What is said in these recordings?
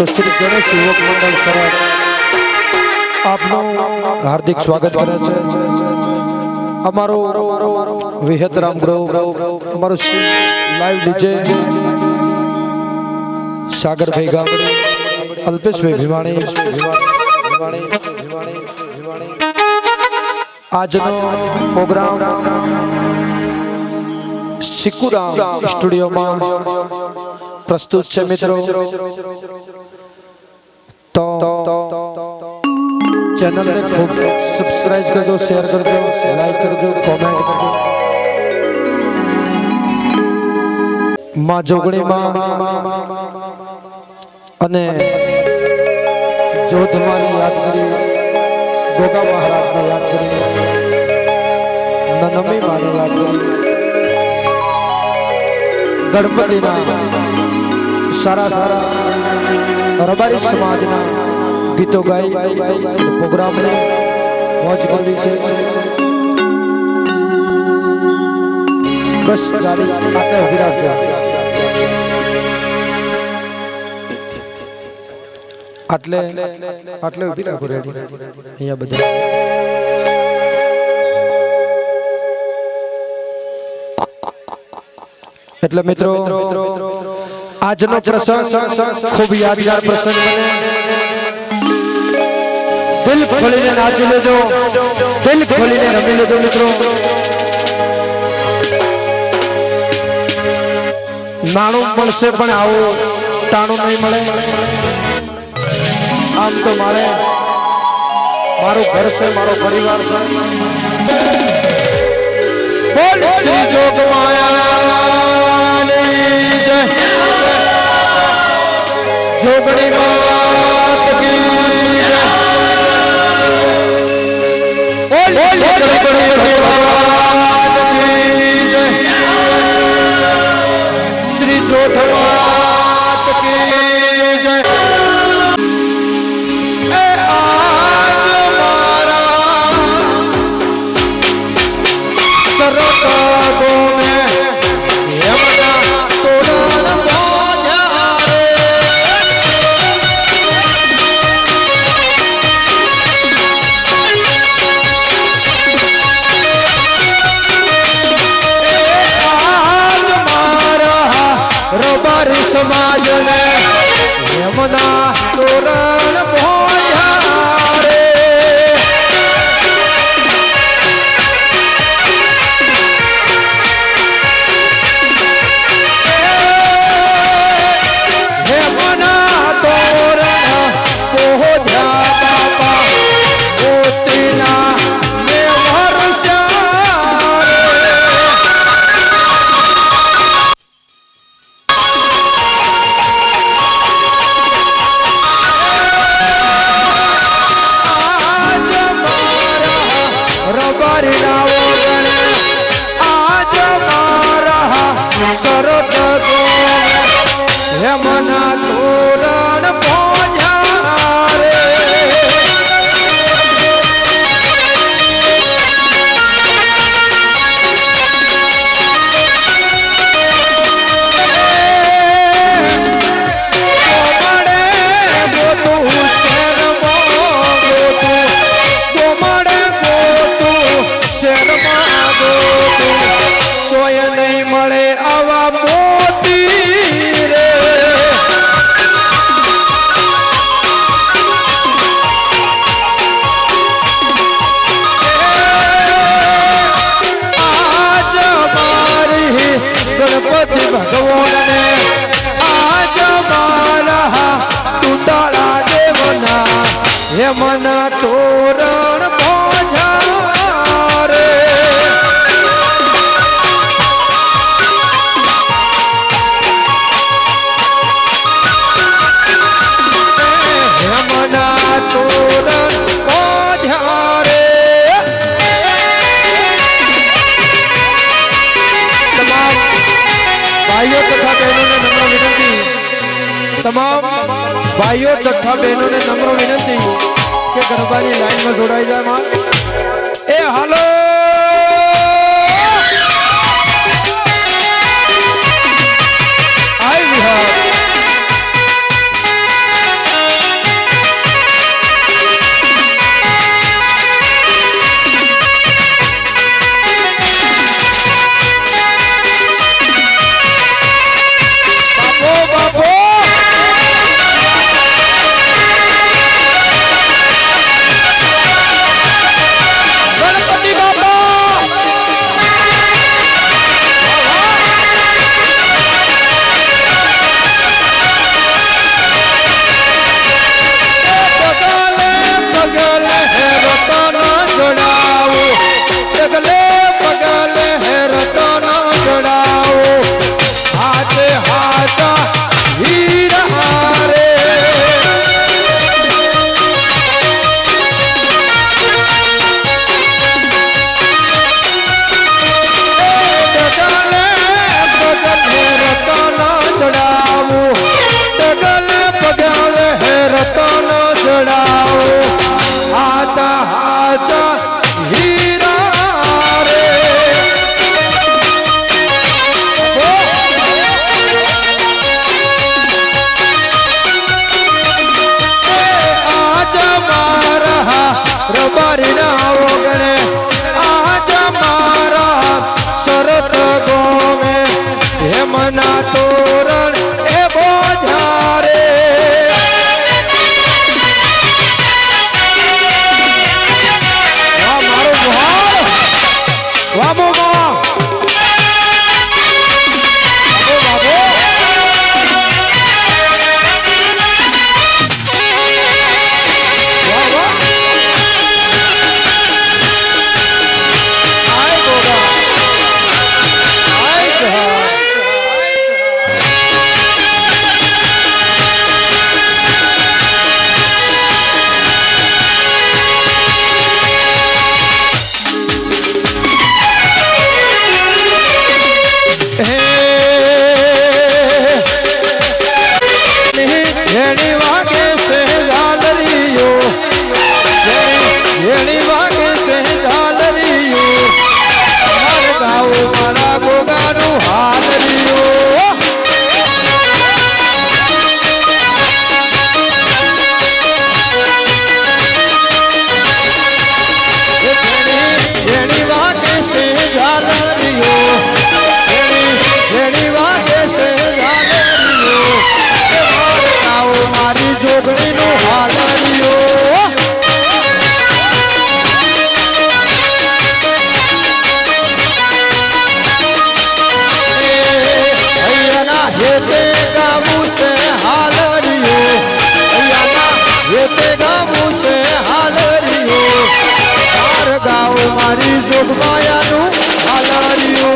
तो श्री गणेश युवक मंडल सरद आपનું હાર્દિક સ્વાગત કરે છે। અમારો વિહતરામ ગ્રુપ અમારો લાઈવ ડીજે સાગરભાઈ ગામડી અલ્પેશભાઈ ભીમાણી આજનો પ્રોગ્રામ સિકુરામ સ્ટુડિયોમાં પ્રસ્તુત છે મિત્રો। तो चैनल ने खूब सब्सक्राइब करजो, शेयर करजो, लाइक करजो, कमेंट करजो। मां जोगणी मां अने जोधमानी याद करी, गोगा महाराज ने याद करी, ननमी माने याद करी, गणपति ना सारा सारा रबारी समाज ना गीतो गाई प्रोग्राम ने मौज करवी छे। बस गाड़ी आटे उभी રાખજો। આટલે આટલે ઉભી રાખો રેડી અહીંયા બધા। એટલે મિત્રો આજનો પ્રસંગ ખૂબ યાદગાર પ્રસંગ બને। દિલ ખોલીને નાચી લેજો, દિલ ખોલીને રમી લેજો મિત્રો। નાણું મળશે પણ આવું ટાણું નહીં મળે। આમ તો મારું ઘર છે, મારો પરિવાર છે। બોલ શ્રી જોગમાયાની જય, જોગણી માત કી જય। બોલ શ્રી ભગવાન કી જય, શ્રી જોગમાત કી જય। समाज ने यमुना तोरण बोझारे। यमुना तोरण बोझा बापा मोतीना में वर्षा। यमुना तोरण बोझारे। नहीं मळे आवा मोती रे। आज मारी गणपति भगवान ने आज मारा तुताला देवना यमुना तोरण बोझारे। तमाम भाइयों तथा बहनों ने नम्र विनंती के गरबानी लाइन में जोड़ाई जाए। मां ए हालो आई विहार ના તોરણ એ બોઝારે વાહ મારો ગોહાળ વાહ મોમા બાબો વાહ વાહ આય ગોગા આય જહા જેણી વાગે છે ઝાલરીઓ જેણી વાગે છે ઝાલરીઓ માર ગાઉ મારા ગોગાનું હાલરીઓ જેણી વાગે છે ઝાલરીઓ જેણી વાગે છે ઝાલરીઓ મારી જોગણીનું હાલરીઓ હૈયાના હેતે ગાવું છે હાલરીઓ હૈયાના હેતે ગાવું છે હાલરીઓ માર ગાવ મારી જોગમાયાનું હાલરીઓ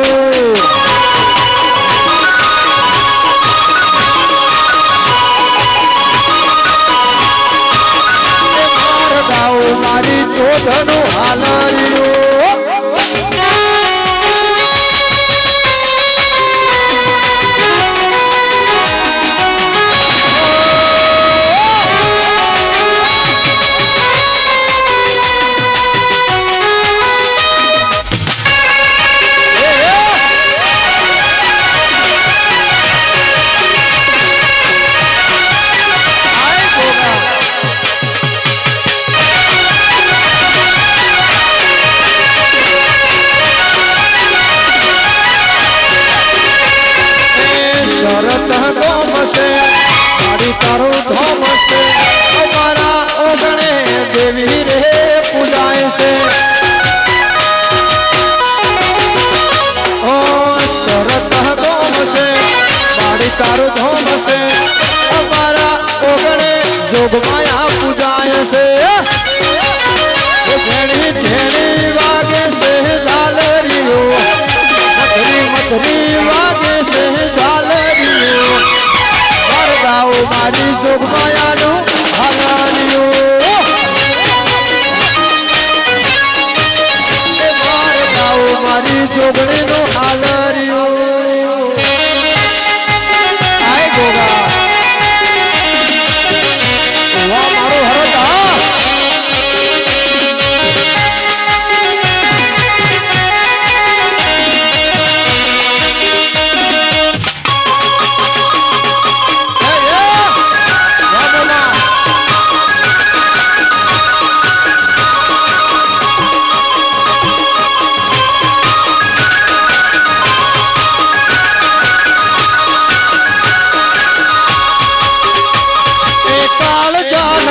મારી ચોધનું હાલરીઓ શરત ગોમશે મારી તારો ધોમશે અમારા ઓગણે દેવી રે પૂજાય છે ઓ શરત ગોમશે મારી તારો ધોમશે અમારા ઓગણે જોગમાયા પૂજાય છે જેણી જેણી વાગે છે ઝાલરીઓ મધરી વાગે છે ઝાલરીઓ માર ગાઉ મારી જોગમાયાનું હાલરીઓ માર ગાઉ મારી જોગણીનું હાલરીઓ આય ગોગા વાહ મારો હરતા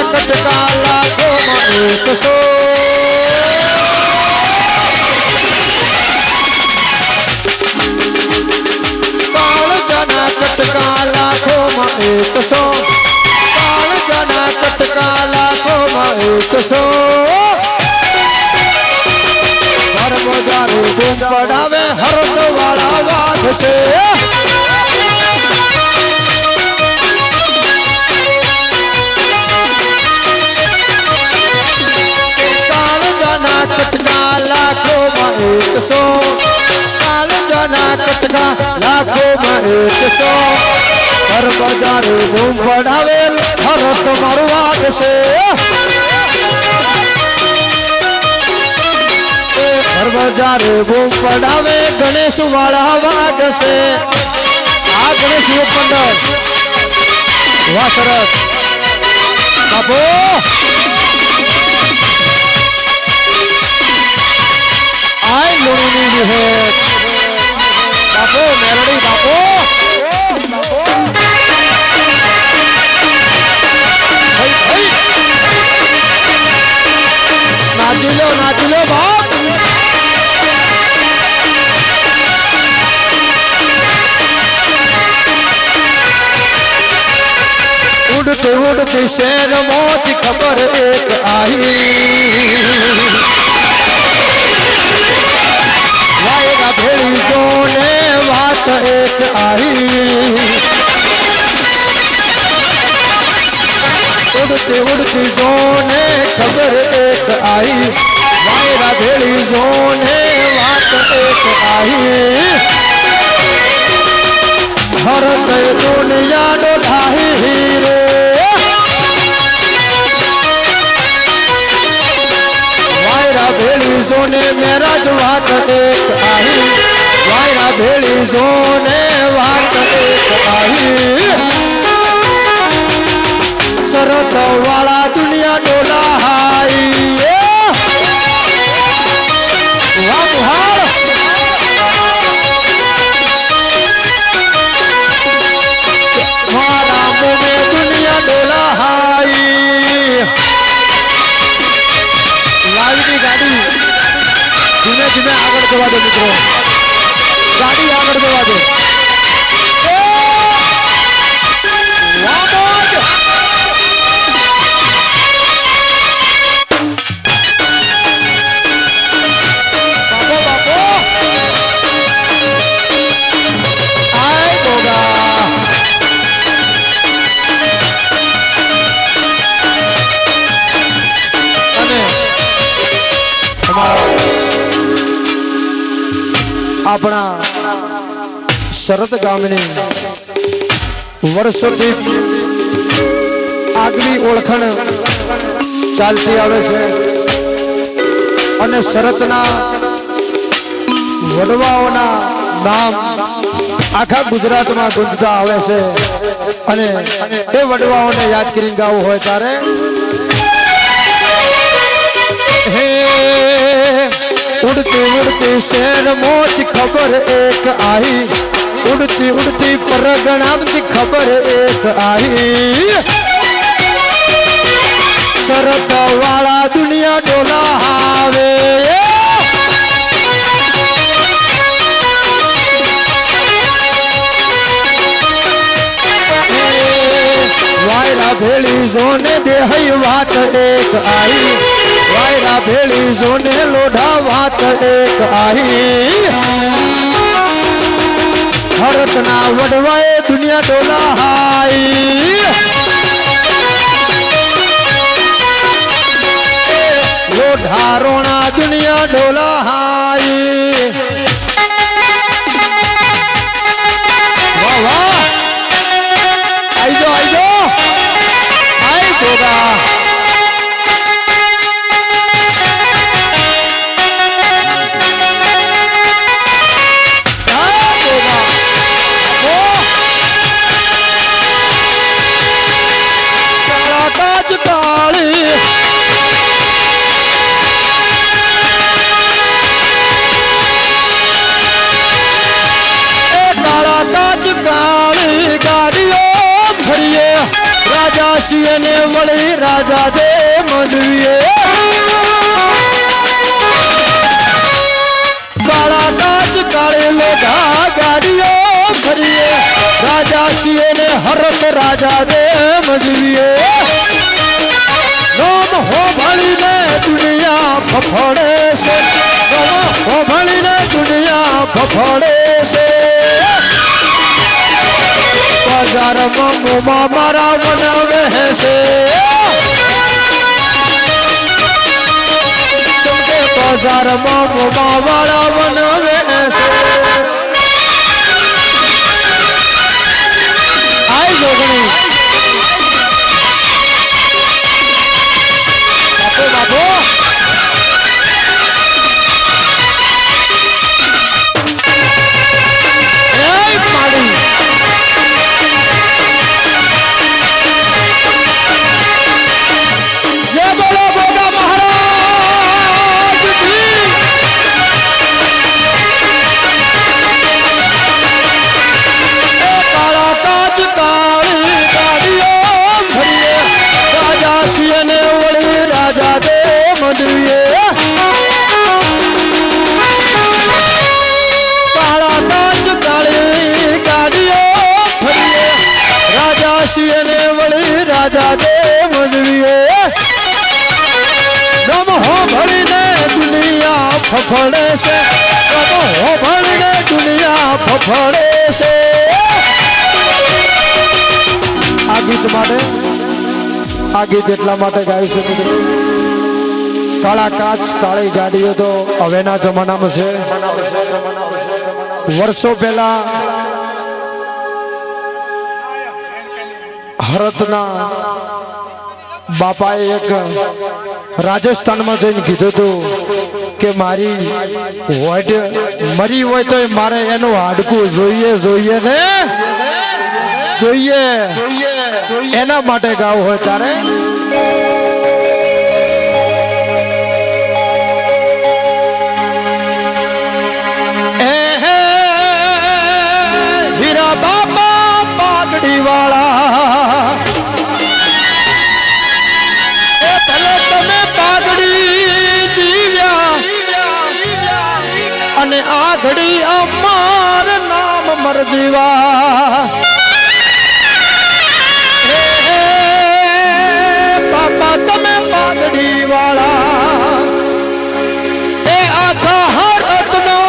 કટકા લાખોમાં એકસો કાળજાના કટકા લાખોમાં એકસો કાળજાના કટકા લાખોમાં એકસો ધર્મજારું બૂમ પડાવે હરદ વાળા વાઘ છે કટકા લાખોમાં એકસો કાળજાના કટકા લાખોમાં એકસો હર બજારે બૂમ પડાવેલ હરત મારું વાગ છે હર બજારે બૂમ પડાવે ગણેશ વાળા વાગ છે આ ગણેશ પંડત વાહ સરસ બાપો આય લોણીની વિહેત બાપો મેરડી બાપો उड़ती उड़ती शेर मोती खबर एक आई वायरा भेड़ी जोने बात एक आई उड़ती उड़ती जोने खबर एक आई वायरा भेड़ी जोने बात एक आई हर दुनिया डोलाई रे वायरा भेड़ी जोने मेरा बात एक आई वायरा भेड़ी जोने बात एक आई शरत वाला दुनिया डोलाई मारा मुँह में दुनिया डोलाई लालनी गाड़ी धीमे धीमे आगे जवा दो मित्रों गाड़ी आगे जवा दो अपना शरत गामनी वर्षोथी आगली ओळखण चालती आवे छे अने शरतना वडवाओना नाम आखा गुजरात में गुंजता आवे छे अने ए वडवाओने याद करीने गावुं होय त्यारे हे उड़ती उड़ती शेर मोती खबर एक आई उड़ती उड़ती परगना की खबर एक आई शरत वाला दुनिया डोला हावे वायरा भेड़ी जोने दे बात एक आई वायरा भेड़ी जोने लोढ़ा बात एक आई हरतना वडवाए दुनिया डोला हाई लोढ़ा रोना दुनिया डोला हाई वाह वाह आई जो आई गोगा राजा सियने वली राजा दे मजविए काला काच काले लोढ़ा गाड़ियों भरिए राजा सियने हरत राजा दे मजविए नोम हो भली ने दुनिया फफड़े से नोम हो भली ने दुनिया फफड़े से बाजार मुमा मारा बनावे से तुमके बाजार मुमा मारा बनावे से आई जोगनी बापो बापो ફફડે છે તો હોભળીને દુનિયા ફફડે છે આ ગીત એટલા માટે ગાય છે મિત્રો કાળા કાચ કાળી ગાડીઓ તો હવેના જમાનામાં છે વર્ષો પહેલા હરતના બાપાએ એક રાજસ્થાનમાં જઈને કીધું હતું કે મારી હોટ મરી હોય તો મારે એનું હાડકું જોઈએ ને જોઈએ એના માટે ગાવ હોય તારે હીરા બાપા પાઘડી વાળા એ ભલે તમે પાઘડી જીવ્યા અને આઘડી અમાર નામ મરજીવા તમે પાઘડી વાળા એ આખા હરતનો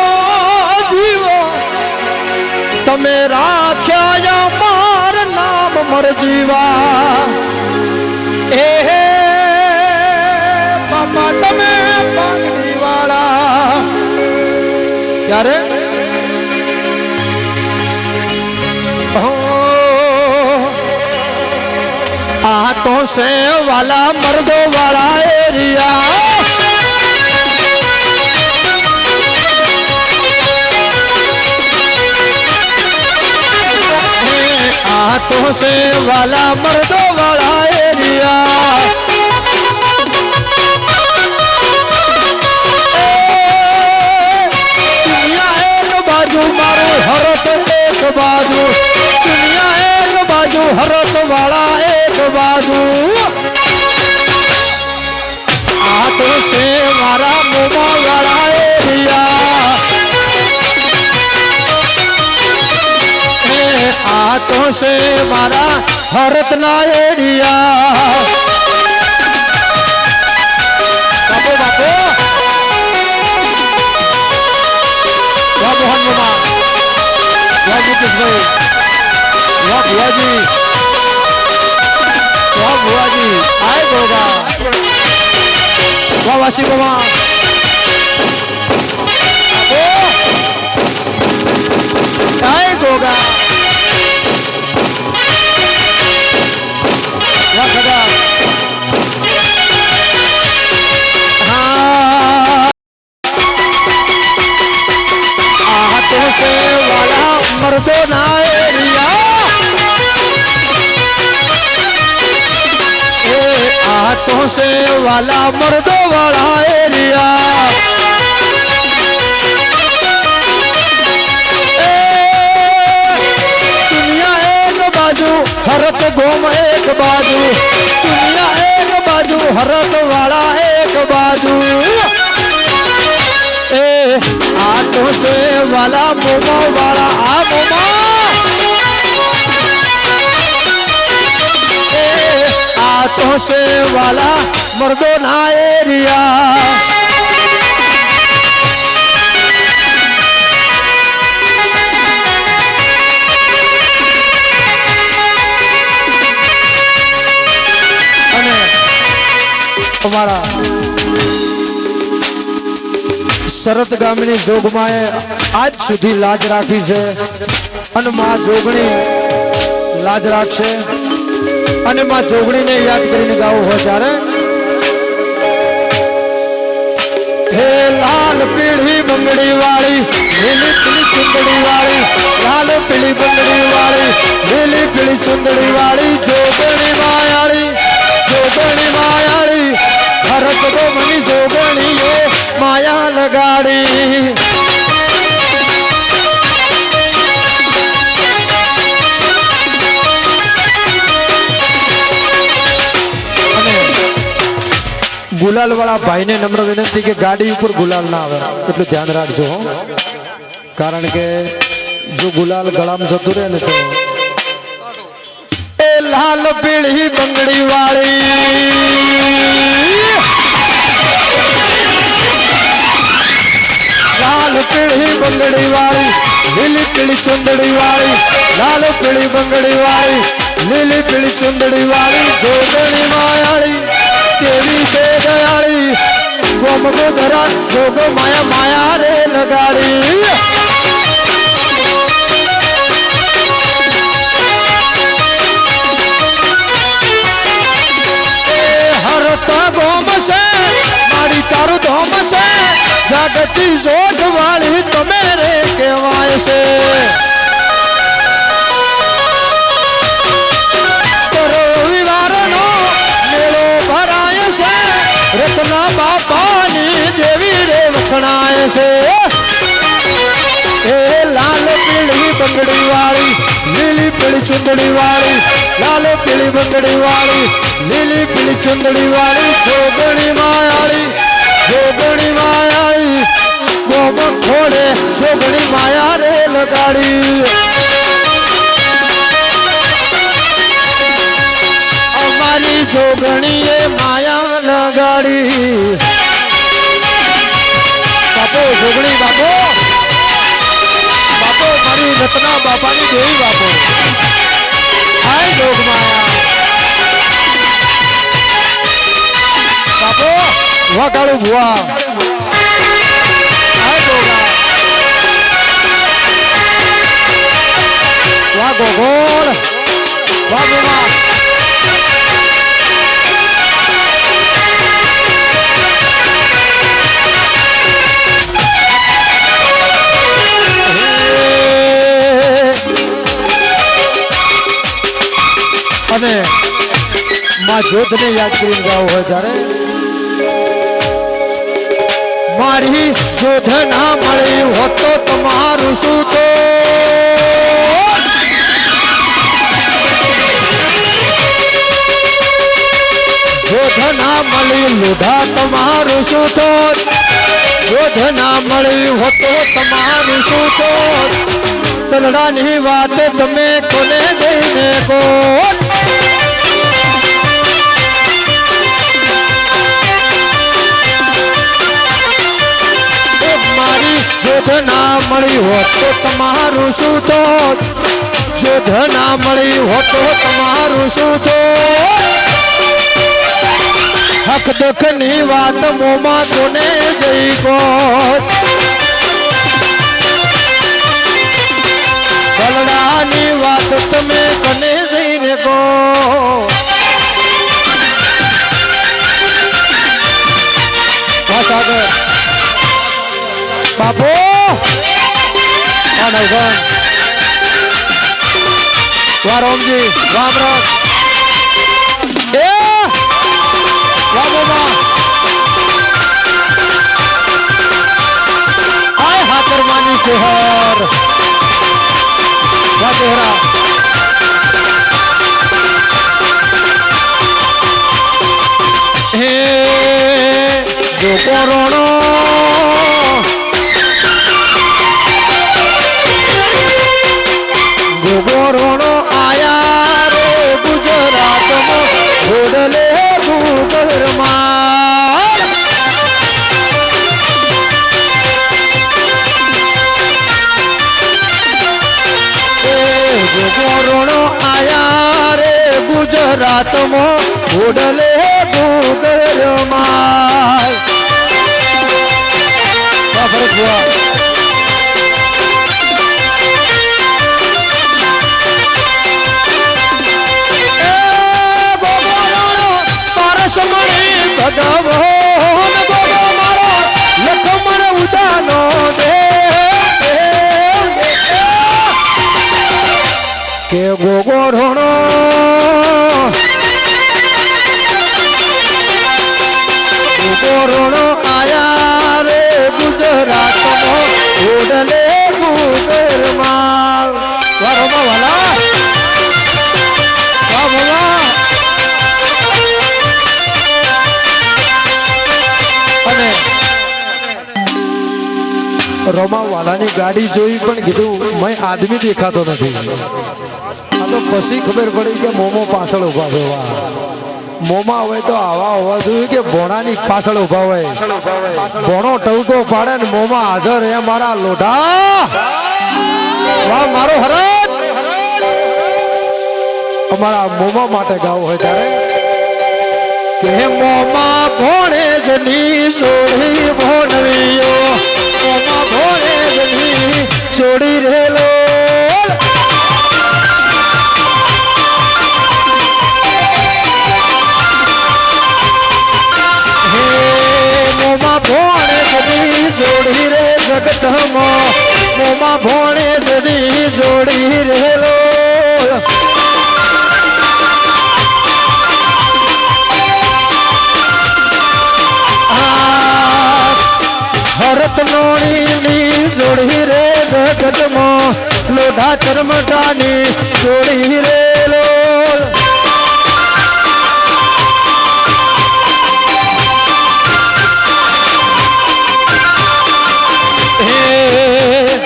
જીવો તમે રાખ્યા માર નામ મરજીવા એ બાપા તમે પાઘડી વાળા ત્યારે आ तो से वाला मर्दों वाला एरिया आ तो से वाला मर्दों वाला एरिया दुनिया एक बाजू मारो हरत एक बाजू दुनिया एक बाजू हरत वाला बाजू हाथों से मारा मोमा वाला एरिया हाथों से मारा हरतना एरिया बापो बापो वाह मोहन मोमा वाह मुकेश भाई वाह भुआ जी वाह बुआ जी आए गोगा वाह वासी गोमा आए गोगा वाह खड़ा हाँ हाथों से वाला मर्दों ना एरिया हाथों से वाला मर्दों वाला एरिया दुनिया एक बाजू हरत गोम एक बाजू दुनिया एक बाजू हरत वाला एक बाजू हाथों से वाला मोमो वाला आ मोमा हाथों से वाला मर्दों ना एरिया અને અમારા શરત ગામની જોગમાએ આજ સુધી લાજ રાખી છે અને માં જોગણી લાજ રાખશે અને માં જોગણીને યાદ કરીને ગાવું હોય ત્યારે હે લાલ પીળી બંગડી વાળી લીલી પીળી ચુંદડી વાળી લાલ પીળી બંગડી વાળી લીલી પીળી ચુંદડી વાળી જોગણી માયાળી હરત ગોમની જોગણીએ માયા લગાડી गुलाल वाला भाई ने नम्र विनंती के गाड़ी ऊपर गुलाल ना आवे એટલે ધ્યાન રાખજો હો કારણ કે જો ગુલાલ ગળામાં જતું રહે ને તો એ લાલ પીળી બંગડી વાળી પીળી ચુંદડી વાળી લાલ પીળી બંગડી વાળી લીલી પીળી ચુંદડી વાળી જોગણી માયાળી કેવી છે દયાળી ગોમગો ધરા જોગ માયા માયા રે લગાડી ગોમ છે મારી તારું ધોમ છે જાગતી જોગ વાળી તમે રે કહેવાય છે રવિવારનો મેળો ભરાય છે રત્ના બાપાની દેવી રે વખણાય છે એ લાલ પીળી બંગડી વાળી લીલી પીળી ચુંદડી વાળી લાલ પીળી બંગડી વાળી લીલી પીળી ચુંદડી વાળી જોગણી માયાળી ગોમ ખોડે જોગણી માયા રે લગાડી અમારી જોગણીએ માયા લગાડી બાપો જોગણી બાપો બાપો મારી રત્ના બાપાની દેવી બાપો હાય જોગ માયા બાપો વગાડું ભુવા હાય જોગા વાહ ગોગોળ વાહ ભુવા અને માં જોધને યાદ કરીને ગાવું હોય ત્યારે મારી જોધ ના મળી હોતો તમારું શું તો જોધ ના મળી લોઢા તમારું શું તો જોધ ના મળી હોતો તમારું શું તો તલડાની વાત તમે કોને દઈને કોણ જોધ ના મળી હોત તો તમારું શું તો જોધ ના મળી હોત તો તમારું શું તો હક દુઃખ ની વાત મોમાં તોને જઈ ગોત બલડાની વાત તમે કને જઈને ગો બાપો વારોમજી રામ રામ એ રામોબા આય હાથર માની ચહેર વાજોરા હે જો કોરોનો ગોરોણો આયા રે ગુજરાતમાં ઘોડલે ભૂગરમાં ગોરોણો આયા રે ગુજરાતમાં ઘોડલે ભૂગરમાં ભગવાન બોલો મારો લખમણ ઉદાનો દે કે ગોગોરણો ગોગોરણો આયા રે ગુજરાતમાં ઓડલે ગુગરમાં વારોમાં વાલા વાહ ભલા રમાવાલાની ગાડી જોઈ પણ કીધું મેં આદમી દેખાતો નથી આ તો પછી ખબર પડી કે મોમો પાછળ ઉભા છે મોમાં હોય તો આવા હોવા જોઈએ કે ભોણાની પાછળ ઉભા હોય ભોણો ટવકો પાડે ને મોમાં હાજર એ મારા લોઢા વાહ મારો હરત અમારા મોમા માટે ગાવ હોય ત્યારે કે મોમા ભોણે જની જોડી ભોણવીઓ મોમા ભોણે જની જોડી રેલો હે મોમા ભોણે જની જોડી રે જગતમાં મોમા ભોણે જની જોડી રેલો નોણીની જોડી રે જગતમાં લોઢા ચરમટાની જોડી રે લો હે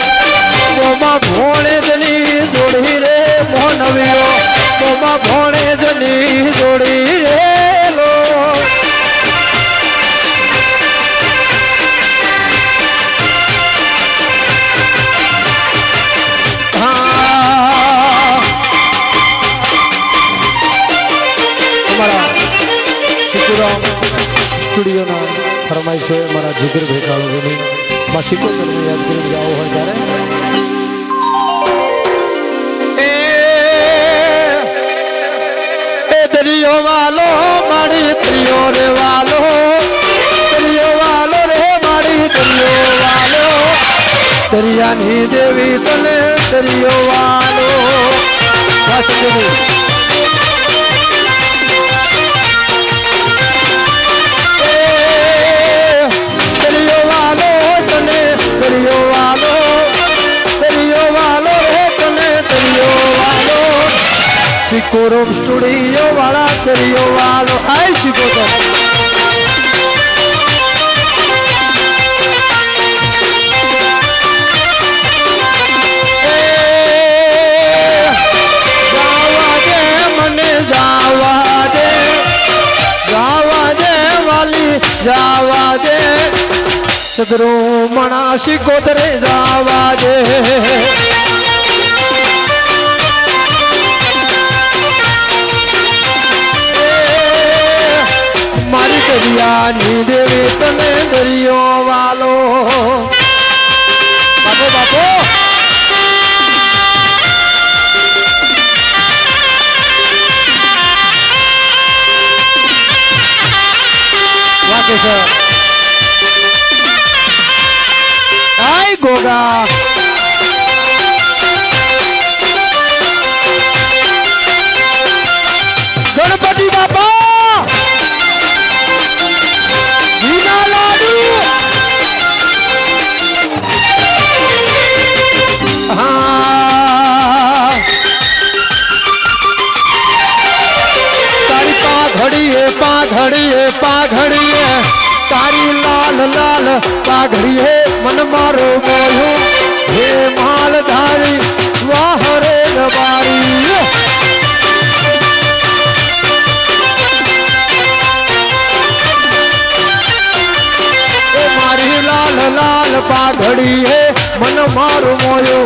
મોમા ભોણેજની જોડી રે મોનવીઓ મોમા ભોણેજની જોડી રે લો સ્ટુડિયોના ફરમાઈશ છે મારા જીગર ભેકાળોની માં સિકોતરને યાદ કરીને જાઓ હોય ત્યારે એ દરિયો વાલો મારી દરિયો રે વાલો દરિયો વાલો રે મારી દરિયો વાલો દરિયાની દેવી તને દરિયો વાલો સિકોરમ સ્ટુડિયો વાળા દરિયો વાલો આય સિકોતર જાવા દે મને જાવા દે વાલી જાવા દે સદરો મણા સિકોતરે જાવા દે મારી દરિયાની દેવી તને દરિયો વાલો બાપો બાપો વાકે સર આય ગોગા ગણપતિ બાપા પાઘડીએ તારી લાલ લાલ પાઘડીએ મન મારો મોયો હે માલધારી વાહ રે રબારી એ મારી લાલ લાલ પાઘડીએ મન મારો મોયો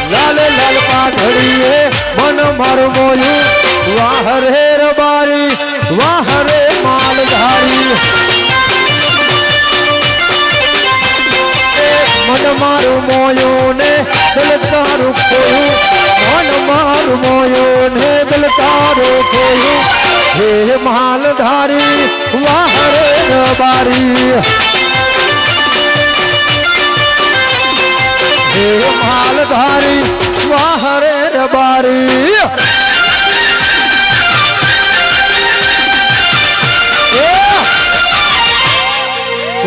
લાલ લાલ પાઘડીએ મન મારો મોયો વાહ રે રબારી વાહ રે માલધારી મન મારું મોયો ને દિલ તારું ખોયું મન મારું મોયો ને દિલ તારું ખોયું હે માલધારી વાહ રે રબારી હે માલધારી વાહ રે રબારી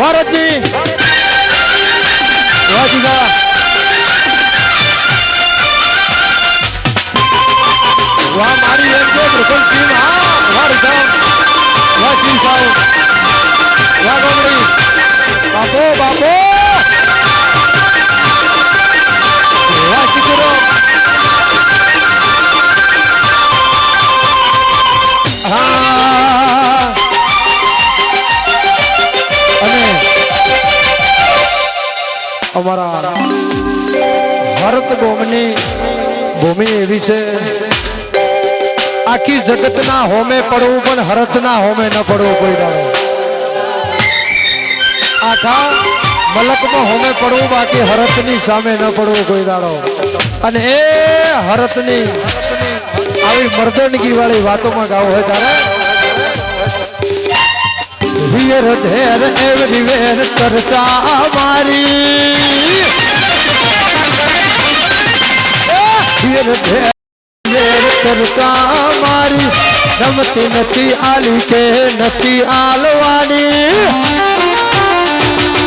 ભારતની વાજીગા વાહ મારી એક જો પ્રથમ ટીમ હા વાર ગામ વાસી સાઉ વાહ ગમડી બાપો બાપો વાહ સિકરો હા અને અમારા ભરત ગોમને ભૂમિ એવી છે આખી જગતના હોમે પડવું પણ હરતના હોમે ન પડવું કોઈ દાડો આખા મલકમાં હોમે પડવું બાકી હરતની સામે ન પડવું કોઈ દાડો અને એ હરતની આવી મર્દનગી વાળી વાતોમાં ગાવ હોય તારે હિયર ધેર એવરીવેર ચર્ચા મારી હિયર ધેર ચર્ચા મારી રમતી નથી આલી કે નથી આલવાની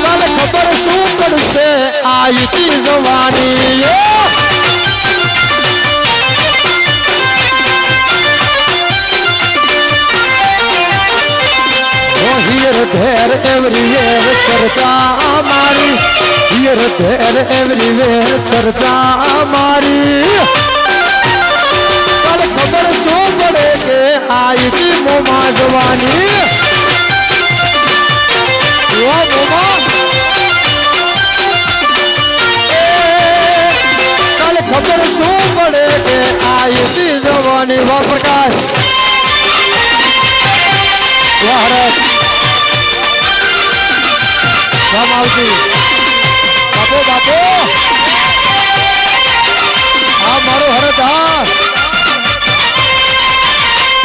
કાલે ખબર શું પડશે આયતી જવાની હિયર ધેર એવરીવેર ચર્ચા મારી હિયર ધેર એવરીવેર ચર્ચા મારી કાલે ખબર શું પડે કે આયતી મોમાં જવાની કાલે ખબર શું પડે કે આયતી જવાની વા પ્રકાશ ભારત રામ આવતી બાપો બાપો આ મારો હરત હા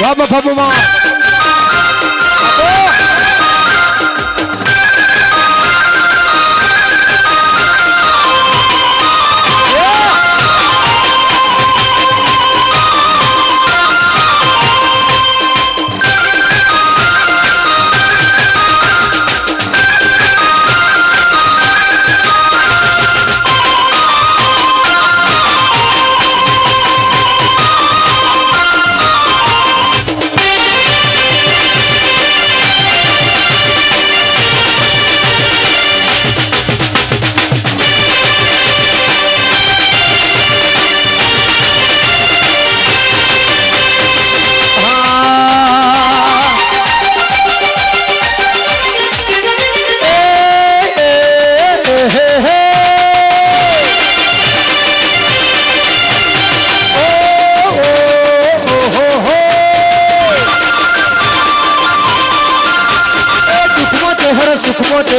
રામ ફાબુમાં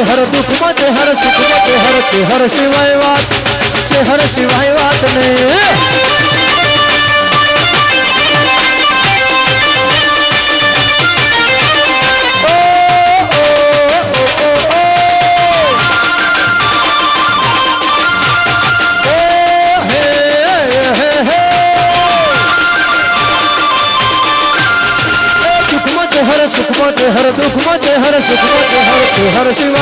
हर दुख मत हर सुख मत हर सिवाय बात ने हर दुख मत हर सुख मत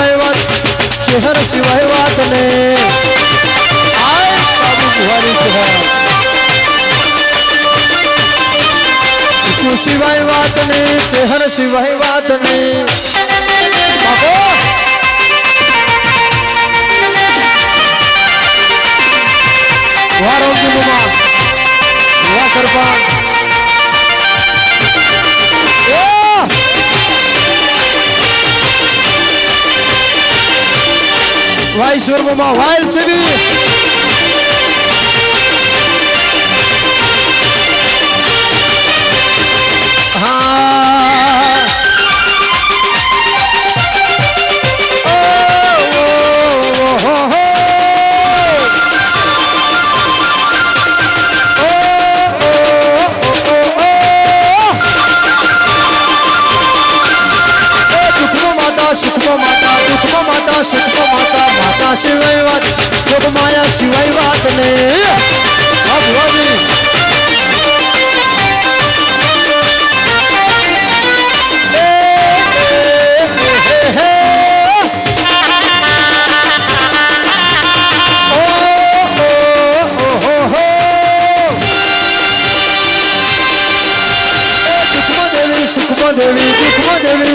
हर सिवाय बात ने आए बाबू बुहारी सिवाय बात ने हर सिवाय बात ने बाबू वारों की बुमा वाह सरपंच वाईश्वर मामा वाइल चली सिवाय बात योग माया सिवाय बात ने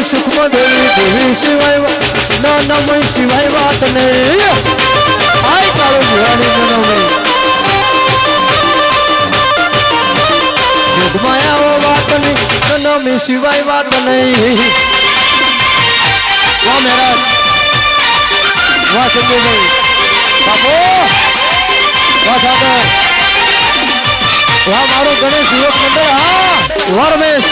सुखमा देवी देवी सिवाय नमय सिवाय बात ने आय कारो जुवानी नमय जुग माया वो बात नहीं नमय सिवाय बात नहीं वाह मेरा वाह संजय भाई बापू वाह सागर વાહ મારો ગણેશ યુવક મંડળ હા વાહ રમેશ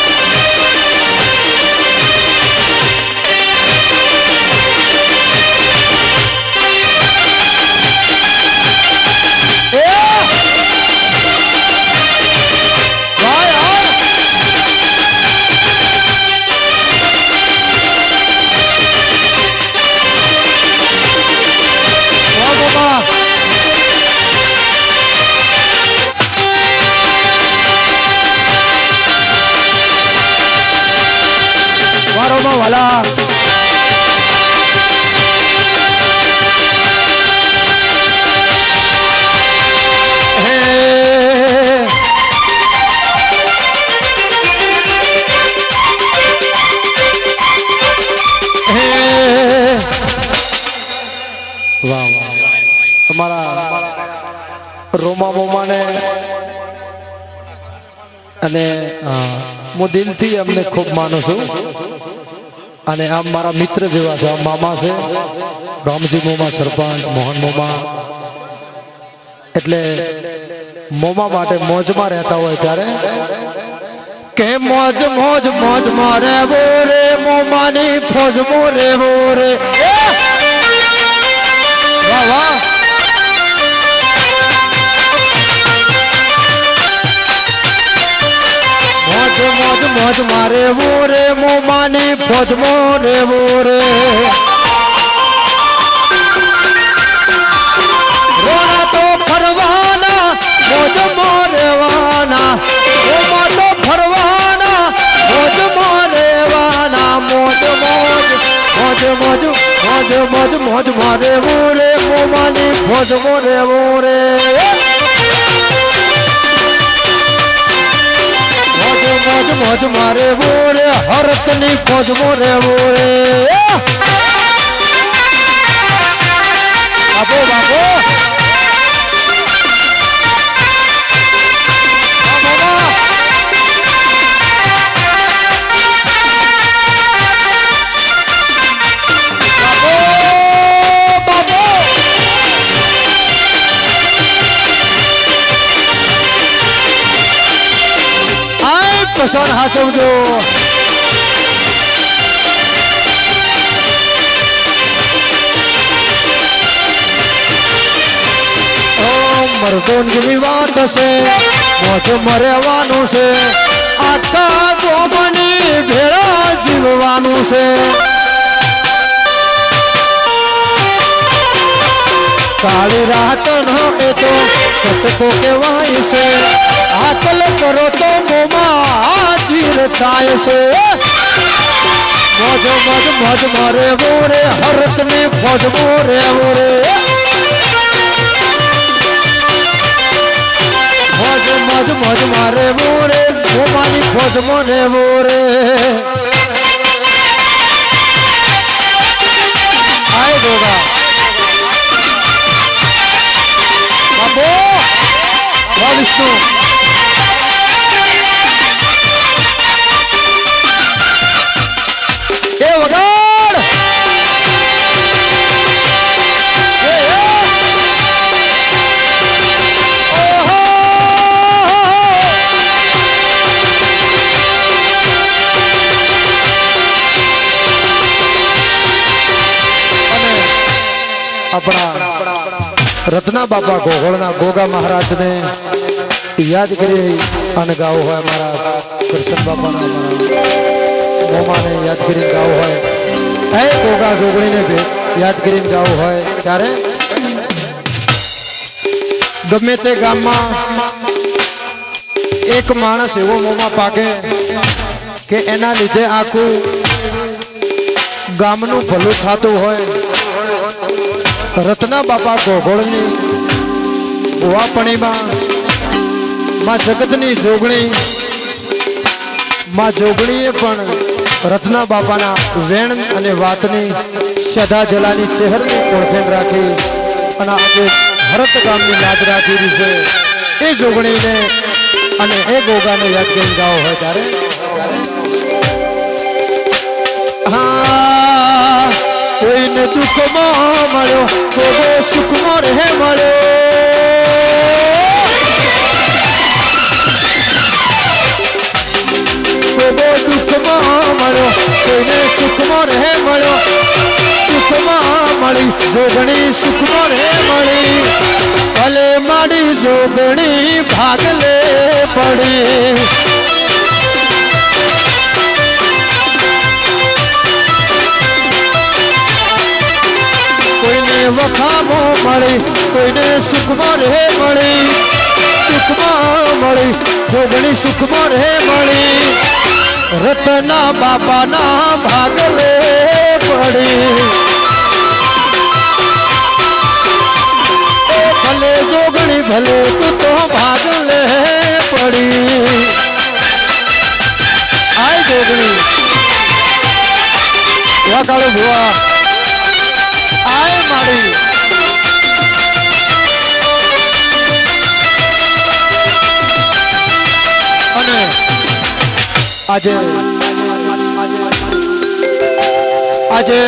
વાલા તમારા રોમા મોમાને અને હું દિલથી અમને ખૂબ માનું છું અને આમ મારા મિત્ર જેવા છે મામા છે રામજી મોમા સરપંચ મોહન મોમા એટલે મોમા માટે મોજમાં રહેતા હોય ત્યારે કે મોજ મોજ મોજ મારે બોરે મોમાની ફોજ મોરે બોરે વાહ વાહ મોજ મોજ મારે બોરે મોમાની ફોજ મોરે બોરે રોણા તો ફરવાના મોજ મોરેવાના મોમા તો ફરવાના મોજ મોરેવાના મોજ મોજ મોજ મોજ મોજ મોજ મોજ મારે બોરે મોમાની ફોજ મોરે બોરે મોજ મોજ મારે બોરે હરતની ફોજ મોરે બોરે બાપો બાપો કસણ હાચવજો મરદોની વાત છે મોજ મરેવાનું છે આખા ગોમની ભેળા જીવવાનું છે કાળી રાત નો એ તો કટકો કહેવાય છે આતલ કરો તો મોમાં ચીર થાય છે મોજ મોજ મોજ મારે બોરે હરતની ફોજ મોરે બોરે મોજ મોજ મોજ મારે બોરે મોમાની ફોજ મોરે બોરે આય ગોગા બાબો વાહ વિષ્ણુ એ વગાડ આપણા રત્ના બાપા ગોગળના ગોગા મહારાજને યાદ કરી અને ગાવું હોય અમારા કરશન બાપાના અમારા મોમાને યાદ કરીને ગાવું હોય હે ગોગા જોગણીને યાદ કરીને ગાવું હોય ત્યારે ગમે તે ગામમાં એક માણસ એવો મોમાં પાકે કે એના લીધે આખું ગામનું ભલું થતું હોય રત્ના બાપા ગોગળની ગોવાપણીમાં માં જગતની જોગણી માં જોગણીએ પણ રત્ના બાપાના વેણ અને વાતની સદા જલાની ચહેરની ઓળખેણ રાખી અને આજે ભરત ગામની લાજ રાખી છે એ જોગણીને અને એ ગોગાને યાદ કરીને ગાવો હોય ત્યારે હા કોઈને દુઃખમાં મળ્યો ગોગો સુખમાં રહે મળ્યો ભાગલે પડી કોઈને વખામો મળી કોઈને સુખમાં રહે મળી દુઃખમાં મળી જોગણી સુખમાં રહે મળી રતના બાપાના ભાગલે પડી ભલે જોગણી ભલે તું તો ભાગલે પડી આય જોગણી કાળો ભુવા આય મારી અને આજે આજે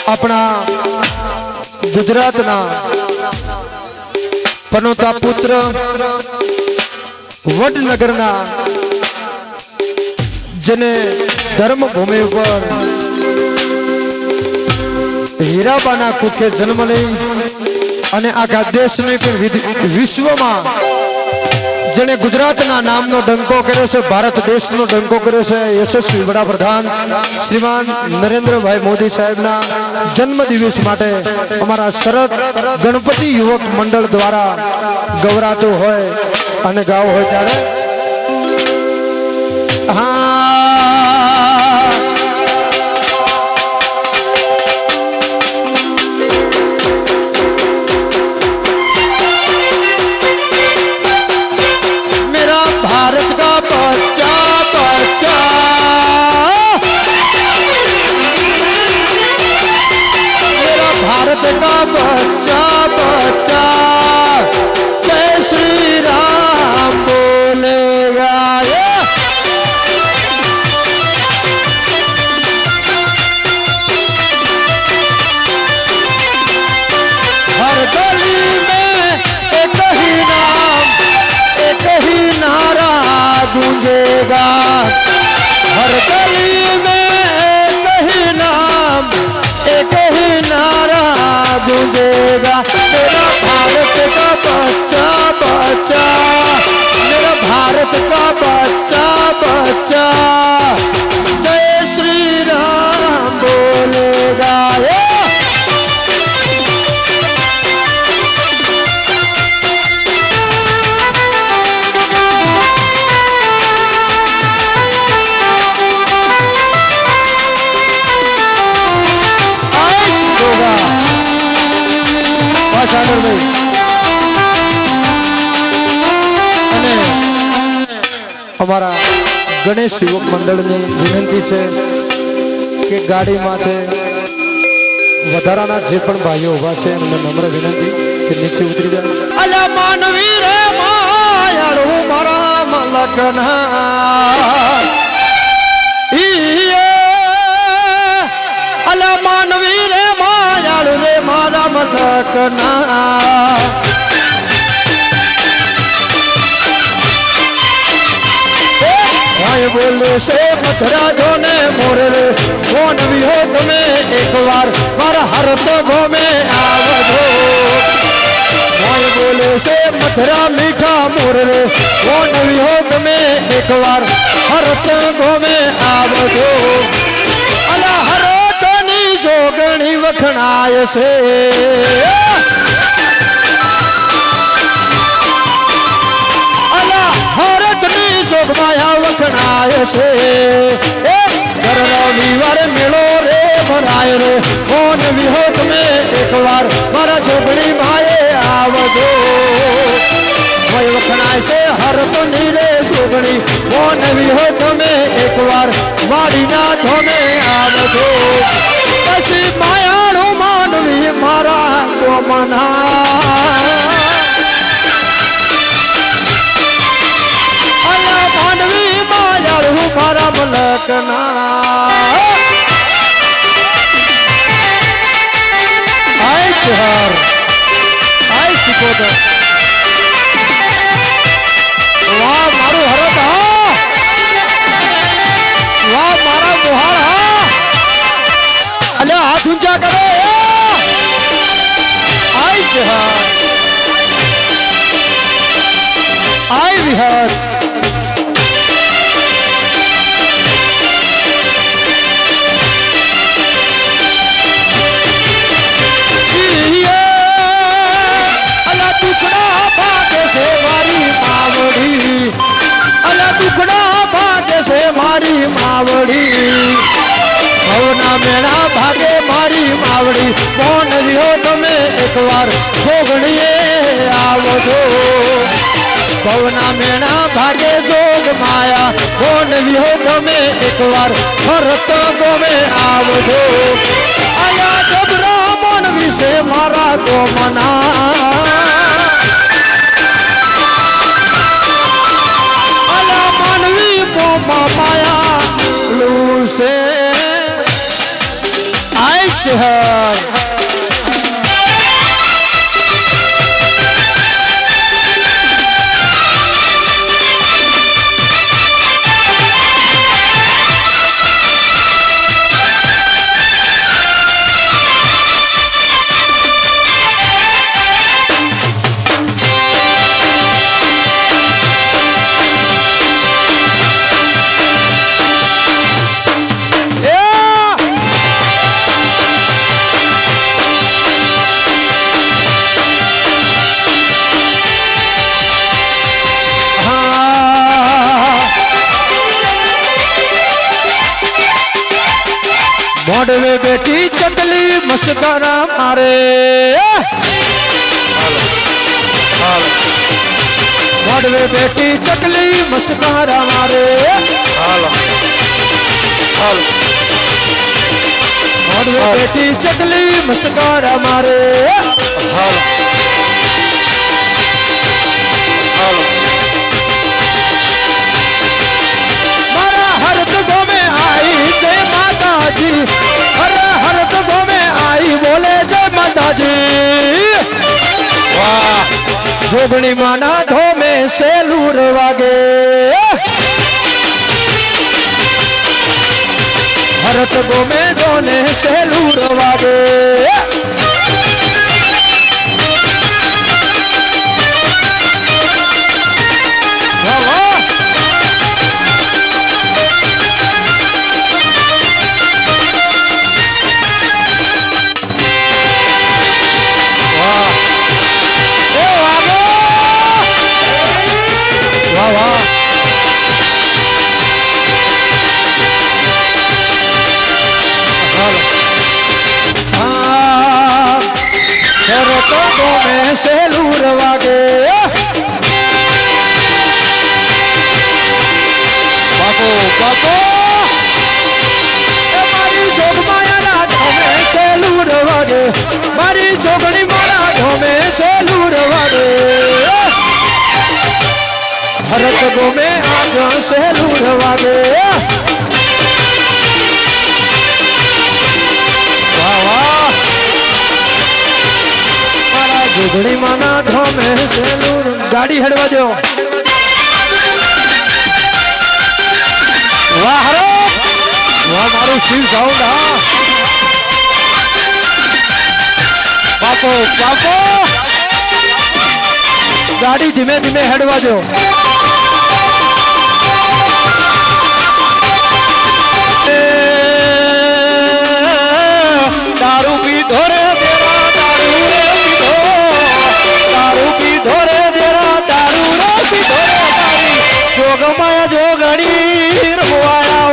આપણા ગુજરાતના પનોતા પુત્ર વડનગરના જેને ધર્મભૂમિ ઉપર હીરાબાના કુખે જન્મ લઈ અને આખા દેશને પણ વિશ્વમાં જેને ગુજરાતના નામનો ડંકો કર્યો છે ભારત દેશનો ડંકો કર્યો છે યશસ્વી વડાપ્રધાન શ્રીમાન નરેન્દ્રભાઈ મોદી સાહેબના જન્મદિવસ માટે અમારા શરદ ગણપતિ યુવક મંડળ દ્વારા ગૌરાતું હોય અને ગાવ હોય ત્યારે भारत का बच्चा बच्चा मेरा भारत का बच्चा बच्चा जय श्री राम बोलेगा हर गली में एक ही नाम एक ही नारा गूंजेगा हर गली में एक ही नाम एक ही नारा गूंजेगा मेरा भारत का बच्चा बच्चा मेरा भारत का बच्चा बच्चा जय श्री राम बोलेगा અને અમારા ગણેશ યુવક મંડળની વિનંતી છે કે ગાડી માથે વધારાના જે પણ ભાઈઓ ઉભા છે એમને નમ્ર વિનંતી કે નીચે ઉતરી જાય અલા માનવી રે માયાળું મારા મલકના અલા માનવી રે માયાળું રે મારા મલકના બોલે છે મધરાજો ને મોર રે કોણ भी हो તમે એક વાર મારા હરત ભોમે આવજો મોય બોલે છે મધરા મીઠા મોર રે કોણ भी हो તમે એક વાર હરત ભોમે આવજો અલા હરતની જોગણી વખણાય છે શોભમાયા વખણાય છે દર રવિવારે મેળો રે ભરાય રે કોણ વિહો તમે એકવાર મારા જોગણી માએ આવજો ભય વખણાય છે હરતની રે જોગણી કોણ વિહો તમે એકવાર વાડીના ધોમે આવજો પછી માયાળું માનવી મારા કોમના મારા મલકના આય ચહર આય સિકોદર વાહ મારું હરત હા વાહ મારા મોહાળ હા અલે હાથ ઊંચા કરો આય ચહર શિહર અલા ટુકડા ભાગે છે મારી માવડી અલા ટુકડા ભાગે છે મારી માવડી ભવના મેળા ભાગે મારી માવડી કોણ રહ્યો તમે એકવાર જોગણીએ આવજો ભવના મેળા ભાગે જોગ માયા કોણ રહ્યો તમે એકવાર ભરત ગોમે આવજો આયા જબરા મન વિશે મારા ગોમના અલા માનવી મોમાં માયા લૂસે આય શહેર મોડવે બેટી ચકલી મસ્કરા મારે મોડવે બેટી ચકલી મસ્કરા મારે મોડવે બેટી ચકલી મસ્કરા મારે મારા હરત ગોમે આઈ જય માતાજી અરે હરત ગોમે આઈ બોલે જય માતાજી વાહ જોગણી માના ધોમે સેલુર વાગે હરત ગોમે ધોને સેલુર વાગે સેલુર વાગે બાપો બાપો મારી જોગ માયા ધોમે સેલુર વાગે મારી જોગણી મારા ધોમે સેલુર વાગે ભરત ગોમે આજ સેલુર વાગે વાહ વાહ જોગણી માના ધોમે સેલુર ગાડી હેડવા દો વાહ હરો વાહ મારું શિવ સાઉન્ડ હા બાપો બાપો ગાડી ધીમે ધીમે હેડવા દો દારૂ પીધો રે જોગમાયા જોગણી રમવાયા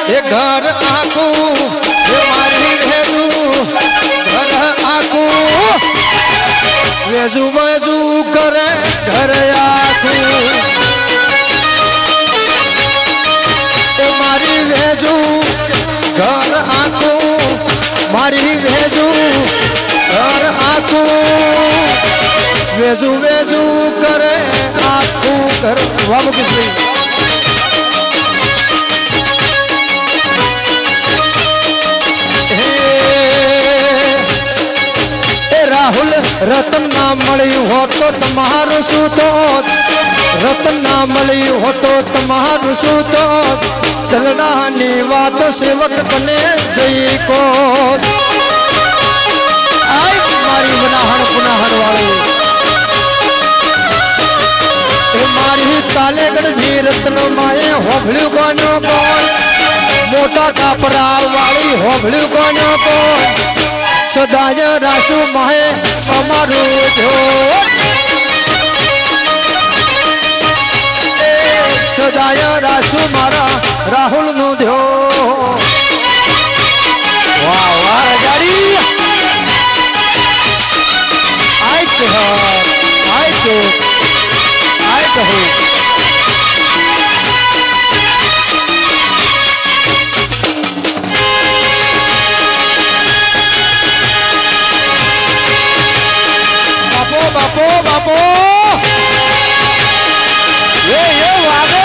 એ ઘર આખું એ મારી વેજું ઘર આખું વેજું વેજું કરે ઘર આખું એ મારી વેજું ઘર આખું મારી વેજું ઘર આખું વેજું વેજું કરે આખું ઘર વાહ કિશોરી રાહુલ રતન ના મળ્યું હોત તો તમારું શું થોત રતન ના મળ્યું હોત તો તમારું શું થોત ચલડાની વાત સેવક બને જઈ કોત આય મારી બનાહણ પુનાહણ વાળી એ મારી તાલેગઢ ની રતન માએ હોભળ્યું કોનો કોણ મોટા કાપરા વાળી હોભળ્યું કોનો કોણ સદાય રાસુ માહે અમારું જો સદાય રાસુ મારા રાહુલ નું ધ્યો વાહ વાહ ગાડી આય છે આય છે આય કહું બાપો બાપો એ વાગે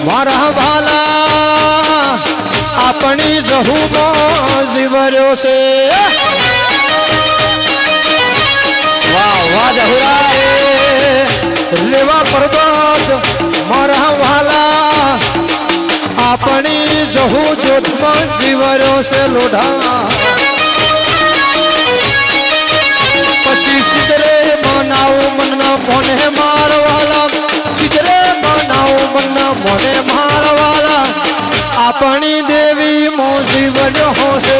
મારા વાલા આપણી જહુમાં જીવર્યો છે વાહ વાહ જહુરા લેવા પર્વત મારા વાલા આપણી જહુ જોતમાં જીવર્યો છે લોઢા પછી સિદ્ધરે મનાવું મનના મોને મારવાલા સિદ્ધરે મનાવું મનના મોને મારવાલા આપણી દેવી મો જીવર્યો છે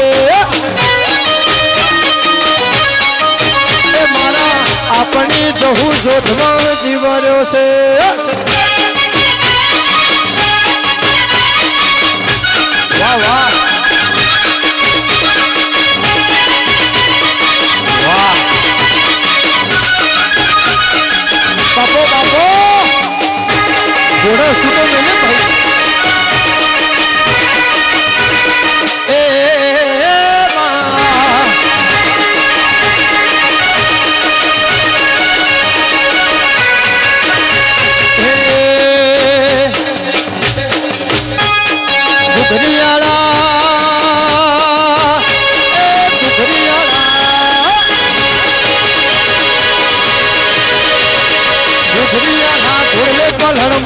એ મારા આપણી જહુ જોતમાં જીવર્યો છે ઘોડા સુતો મેલે ભાઈ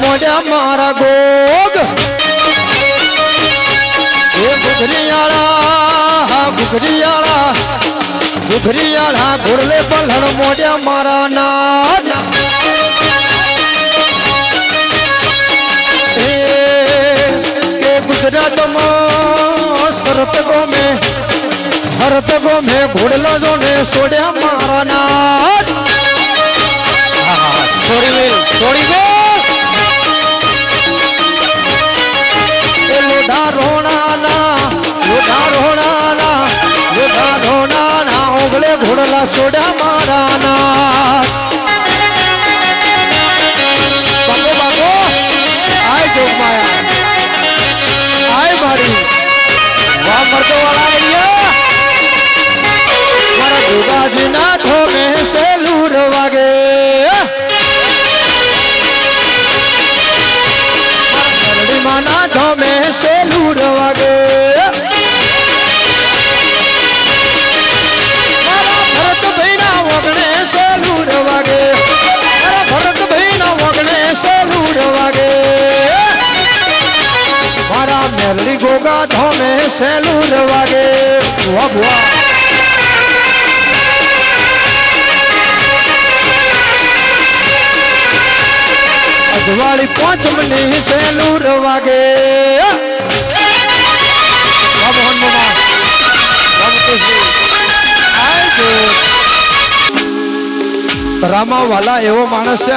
મોઢા મારા ગોગ એ ગુગરિયાળા ગુગરિયાળા ઘોડલે પલણ મોઢા મારા નાદ કે ગુજરાતમાં શરત ગોમે ઘોડલા જોને સોડ્યા મારા નાદ છોડી ગો લોઢા રોણાના ઓગલે ઘોડલા સોડ્યા મારાના બાપો બાપો આય જોગ માયા આય મારી વાહ મરતો વાળા એરિયા મારા જોગાજી ના થોમે સેલુર વાગે માના ધોમે સેલુર વાગે મારા ભરતભાઈ ના વગણે સેલુર વાગે મારા ભરતભાઈ ના વગણે સેલુર વાગે મારા મેલડી ગોગા ધોમે સેલુર વાગે વાહ વાહ અજવાળી પાંચમની સેલુર વાગે મોહન મામા રામા વાલા એવો માણસ છે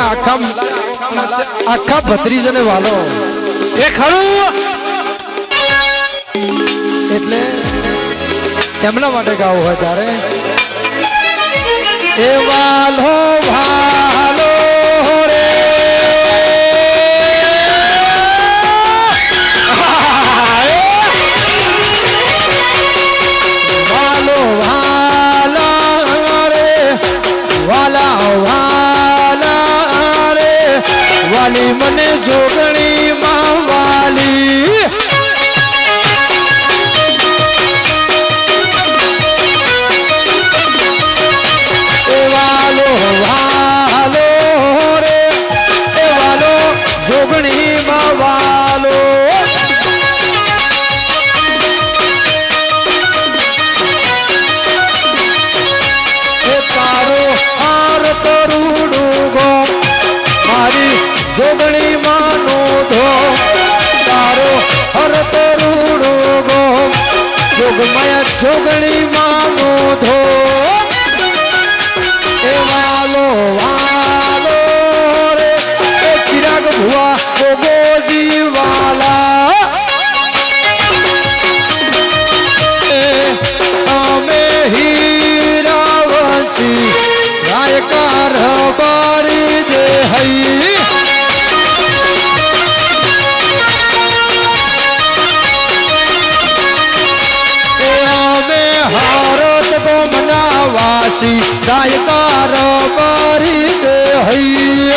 આખા ભત્રીજને વાલો એ ખરું એટલે એમના માટે ગાવું હોય ત્યારે એ વાલો ભાલો રે વાલો વાલા રે વાલા વાલા રે વાલી મને જોગણી માં વાલી વાલો રે એ વાલો જોગણી માં વાલો એ તારો હાર તરુડું ગો મારી જોગણી માનો ધો તારો હર તરુડું ગો જોગમય જોગણી માનો ધો એ વાલો વાલો રે એ ચિરાગ ભુવા ગોગોજી વાલા અમે હીરાવંશી ગાયકાર બારી દે હઈ એ અમે હારત તો મનાવાસી ગાયકાર બારી દે હઈ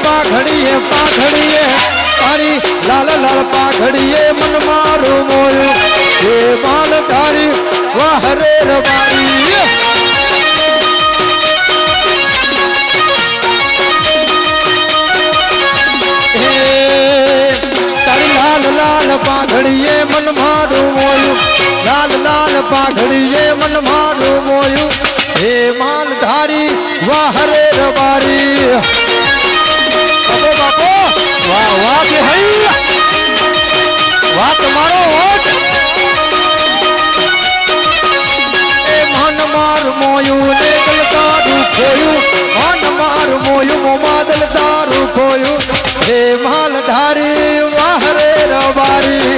પાઘડીએ પાઘડીએ તારી લાલ લાલ પાઘડીએ મન મારું મોયું હે માલ તારી વાહરે રવારી તારી લાલ લાલ પાઘડીએ મન મારું મોયું લાલ લાલ પાઘડીએ મન મારું મોયું હે માલ ધારી વાહરે રવારી બાપો વાહ વાહ કે હઈ વાહ તમારો હોટ એ મન માર મોયું ને દલ તારું ખોયું મન માર મોયું મોમાં દલ તારું ખોયું હે માલ ધારી વાહ રે રવારી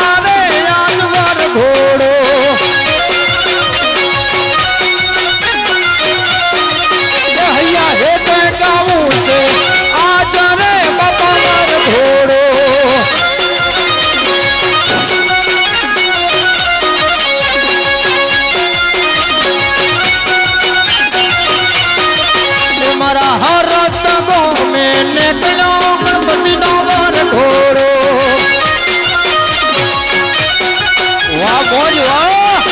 આરે આનવર ઘોડો મારા હરત ગો મેં નીકળ્યો ગણપતિ નો વર ઘોડો વાહ મોજ વાહ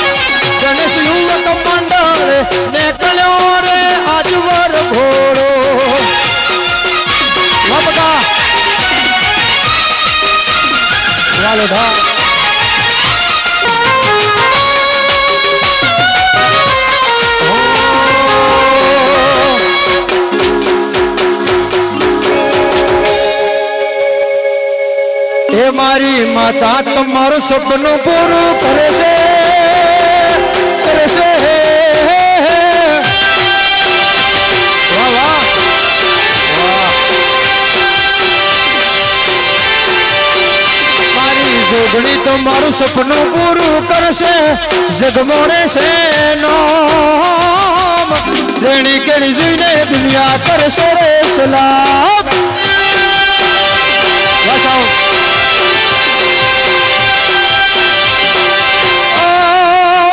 ગણેશ યુવક મંડળ નીકળ્યો રે આજ વર ઘોડો વાહ બધા ચાલો ધા એ મારી માતા તમારું સપનું પૂરું કરે છે વાહ વાહ મારી જોગણી તમારું સપનું પૂરું કરશે જગમોરે છે નોમ રેણી કેણી જોઈને દુનિયા કરશે રે સલામ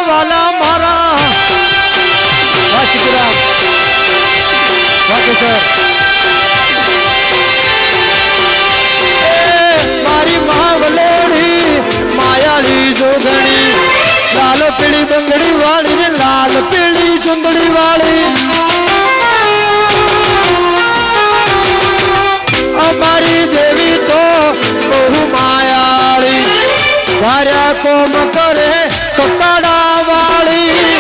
વાલા મારા વાચિકરા વાકેશ્વર મારી માવલેડી માયાળી જોગણી લાલ પીળી બંગડી વાળી ને લાલ પીળી ચુંદડી વાળી અમારી દેવી તો બહુ માયાળી વાર્યા કોમ કરે કપડા વાળી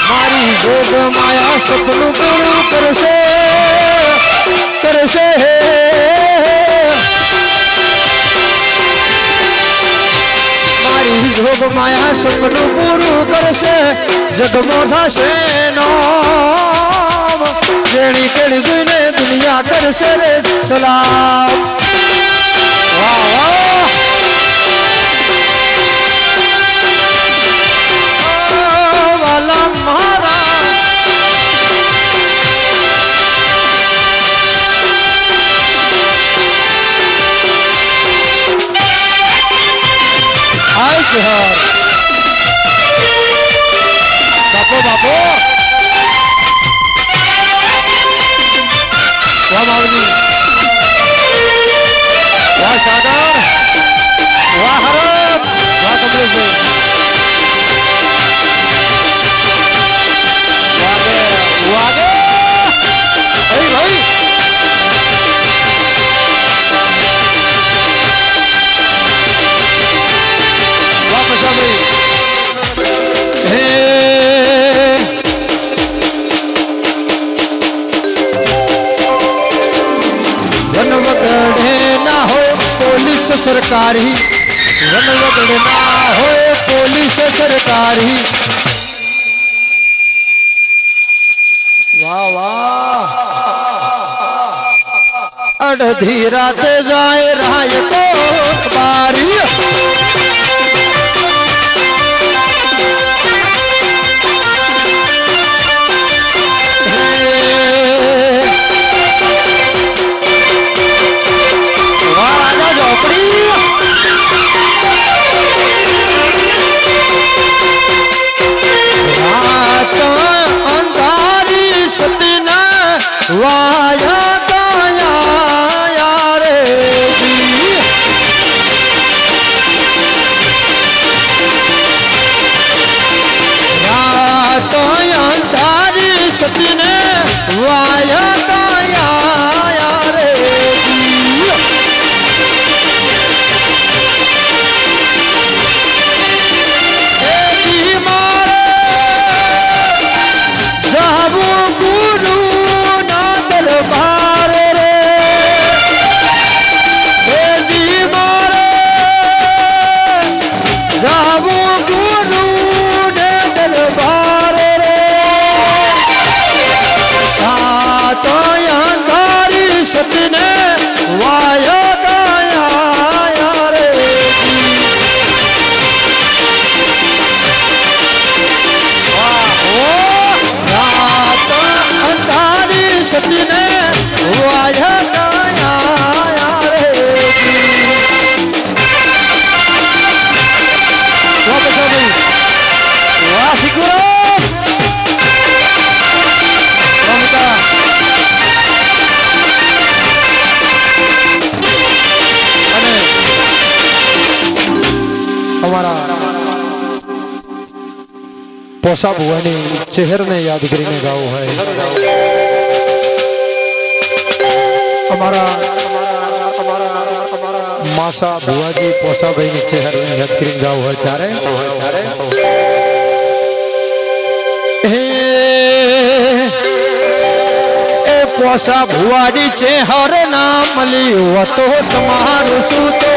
મારી જોગ માયા સપનું પૂરું કરશે માયા સપનું પૂરું કરશે જગમો થશે નામ જેણી કેળી જોઈને દુનિયા કરશે રે સલામ વાહ વાહ વાલા મારા આય શહેર બાપો બાપો વાહ માવજી વાહ સાગર વાહ હરપ વાહ કમલેશભાઈ વાગે અરે ભાઈ વાહ પછાભાઈ હે વનવગડે ના હોય પોલીસ સરકારી વનવગડે ના હોય પોલીસ સરકારી વાહ વાહ અડધી રાતે જાય રાય કોટ બારી વાયા કાયા યારે રાત અંધારી સતીને વાયા કાયા યારે પોસા ભુવાની ચહેરને યાદ કરીને ગાવું હોય અમારા માસા ભુવાજી પોસાભાઈની ચહેરને યાદ કરીને ગાવું હોય ત્યારે એ પોસા ભુવાની ચહેર ના મળ્યું તો તમારું શું તો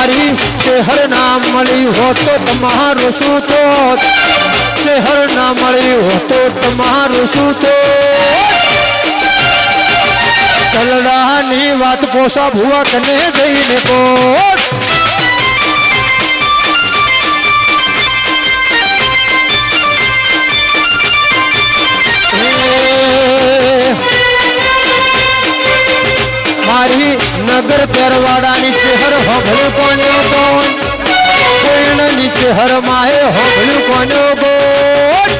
મારી ચહેર ના મળી હો તો તમારું શું તો ચહેર ના મળી હો તો તમારું શું તો કલડાની વાત પોસા ભુવા કને જઈને કોટ મારી નગર તેરવાડાની ચહેર હોભળ્યું કોનો કોણ કોઈની ચહેર માહે હોભળ્યું કોનો કોણ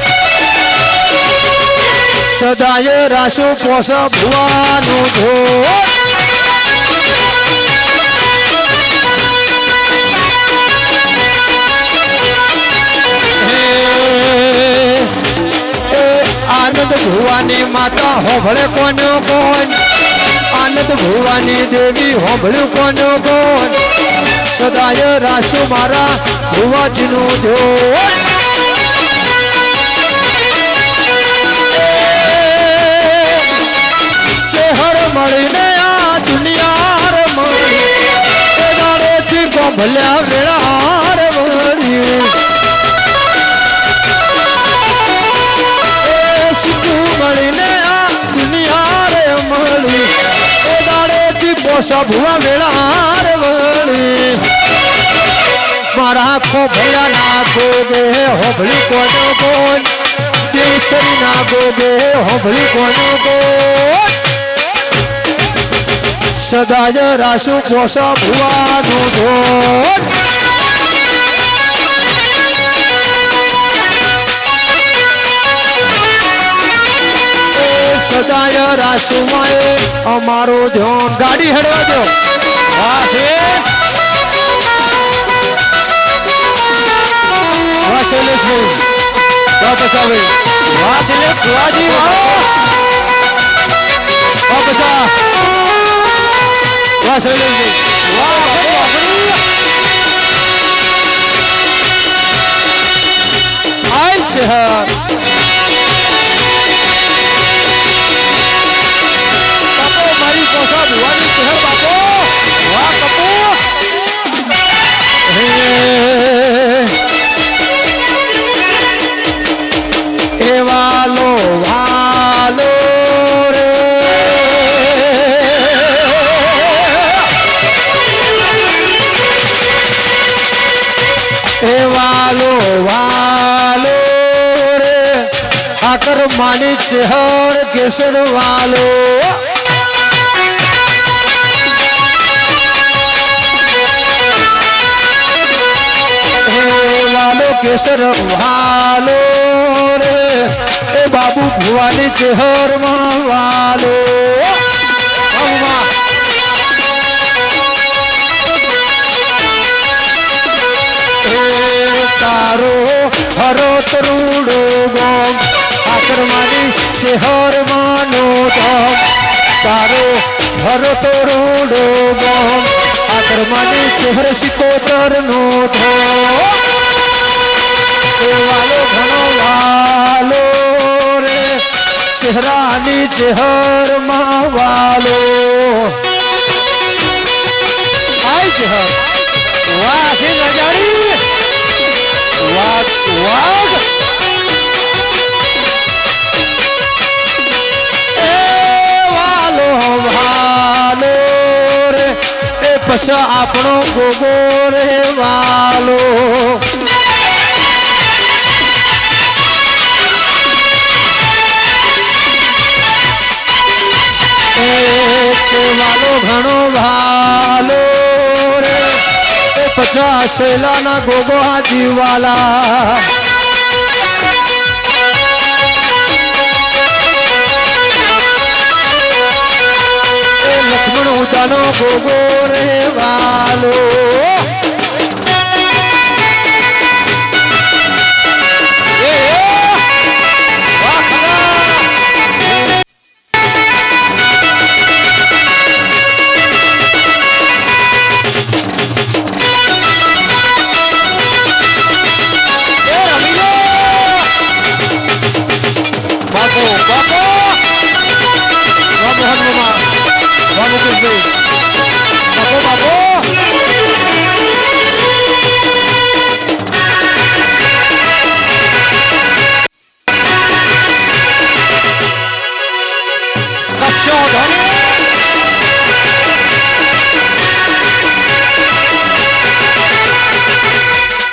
સદાય રાશુ પોસા ભુવાનું ધોળ આનંદ ભુવાની માતા હોભળે કોનો કોણ આનંદ ભુવાની દેવી હોભળ્યું કોનો કોણ સદાય રાશુ મારા ભુવાજીનું ધોળ ચહેર મળીને આ કોસા ભુવા વેળાર વળી મારા ખોભયા ના ગોગે હોભળી કોનો કોણ દેવસરી ના ગોગે હોભળી કોનો કોણ સદાય રાસુ કોસા ભુવા નો ઢોળ સદાય રાસુ માએ અમારો ધ્યાન ગાડી હેડવા દો વાહ છે વાહ શૈલેષભાઈ વાહ પસાભાઈ વાહ દિલીપ ભુવાજી વાહ વાહ પસા વાહ શૈલેષભાઈ વાહ આઈ છે મારી કોસા ભુવાની શહેર બાપો વાહ કપો એ વાલો વાલો રે એ વાલો વાલો રે આકર માની શહેર કેસર વાલો કેસર વાલો રે એ બાબુ ભુવાની ચહેર માં વાલો તારો હરો તરુડો ગોમ આકર મારી ચહેર માનો ધમ તારો હરો તરુડો ગોમ આકર મારી ચહેર સિકોતર નો ધમ વાલો ઘણો વાલો રે ચહેરાની ચહેર માં વાલો આય ચહેર વાહ છે નજારી વાઘ વાઘ એ વાલો વાલો રે એ પછા આપણો ગોગો રે વાલો વાલો ઘણો ભાલો રે એ 50 શેલાના ગોગો હાજી વાલા એ લક્ષ્મણ ઉદાનો ગોગો રે વાલો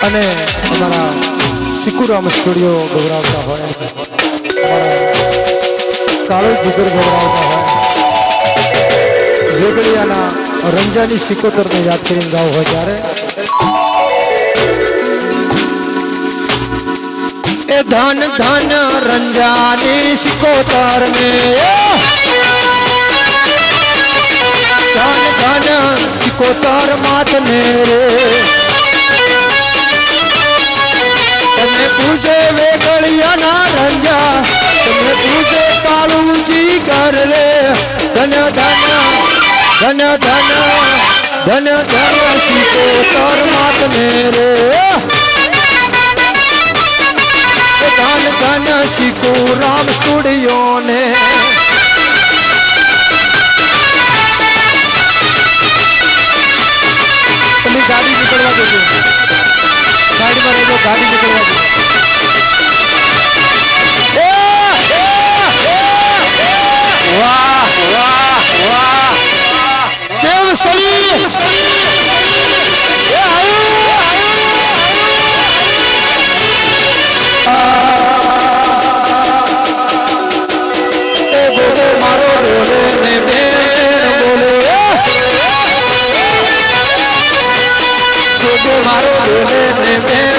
અને અમારા સિકુરામ સ્ટુડિયો ગૌરાવતા હોય કાળો જીગર ગૌરાવતા હોય વેગળિયાના રંજાની સિકોતરને યાદ કરીને ગાવ હોય ત્યારે એ ધન ધન રંજાની સિકોતર ને ધન ધન સિકોતર માત ને રે तने पूजे वेगड़ियाना रंजा तने पूजे कालूजी कर रे धन धन धन धन धन धन सीतो तर मात मेरे धन धन सीको राम स्टूडियो ने गाड़ी निकलवा दीजिए साइड में रहो गाड़ी निकलवा दो वाह वाह वाह देव એ ગોગો મારો બોલે ને બેન બોલે ગોગો મારો બોલે ને બેન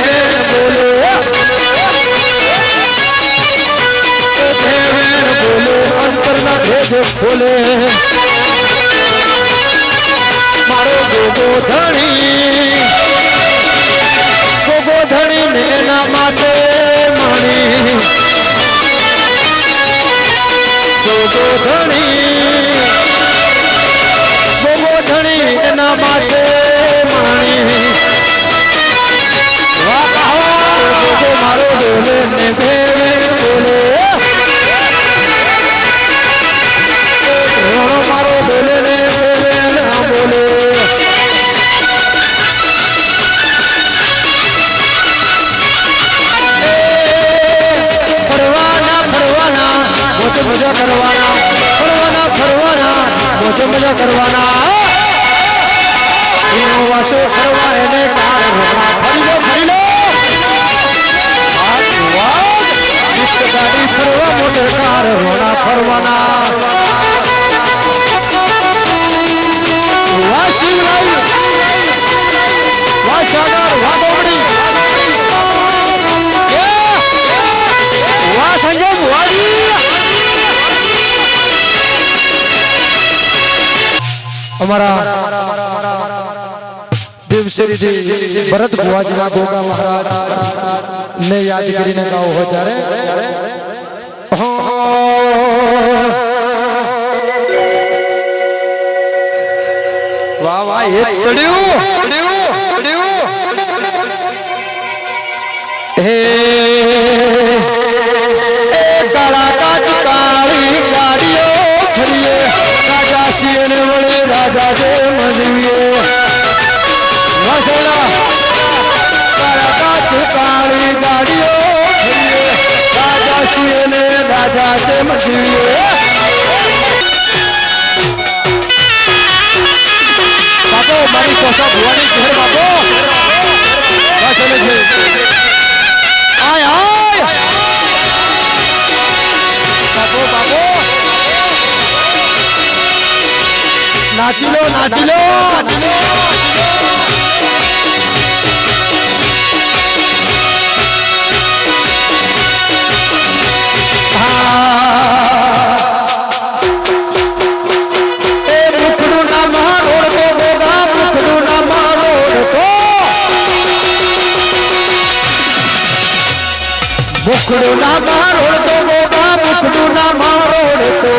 બોલે અંતરના ભેદ ખોલે મારો ગોગો ધણી ને એના માટે માણી ગોગો ધણી એના માટે માણી ગોગો મારો બોલે ને બેન બોલે મારો બોલે ને ના બોલે ફરવાના મોજ મજા કરવાના ફરવાના મોજ મજા કરવાના વાસો કરવા એને ફરી લો ગાડી ફરવા મોટર કાર ફરવાના વાહ શિવરાય વાહ શાદાર વાહ ગોમડી વાહ સંજય વાડી અમારા દેવશ્રીજી ભરત ભુવાજીના ગોગા મહારાજ ને યાદ કરીને ગાઓ હો ત્યારે વાહ વાહ એ સડ્યું હે કાળા કાચ કાળી ગાડીઓ ફરીએ રાજા સિંહ વળે રાજા જે મજવીએ વસલા કાળા કાચ કાળી ગાડીઓ ફરીએ રાજા સિંહ રાજા જે મજવીએ મારી પોસા ભુવાની શહેર બાપો આય આય બાપો નાચી લો મુખડું ના મારોડ તો ગોગા મુખડું ના મારોડ તો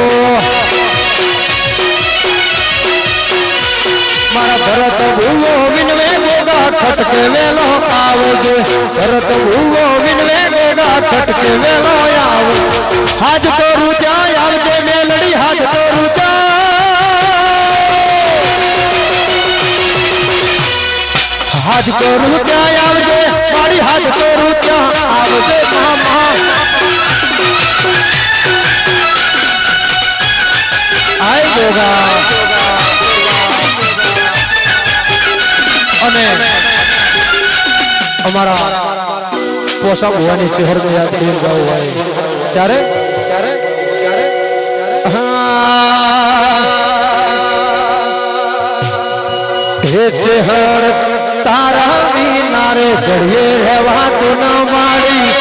મારા ભરત ભૂવો વિનવે ગોગા ખટકે વેલો આવજે ભરત ભૂવો વિનવે ગોગા ખટકે વેલો આવ હાથ કરું ત્યાં આવજે મેલડી હાથ કરું ત્યાં હાથ કરું ત્યાં આવજે મારી હાથ કરું ત્યાં આવજે આય ગોગા અને અમારા પોસા ભુવાની ચહેર में યાદ કરી ગાવું હોય ત્યારે હે ચહેર તારા વિનારે ઘડીએ રહેવા તો ના મારી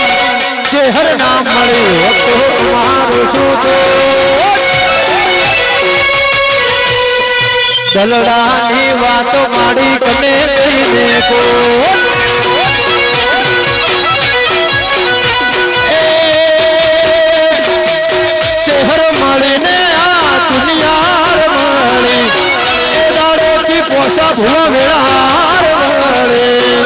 ચહેર ના મળી તો મારું શું તો દલડાની વાતો માડી કને થઈને ચહેર મળીને આ દુનિયા મળી એ દાડોથી પોસા ભૂવા વેળાર મળી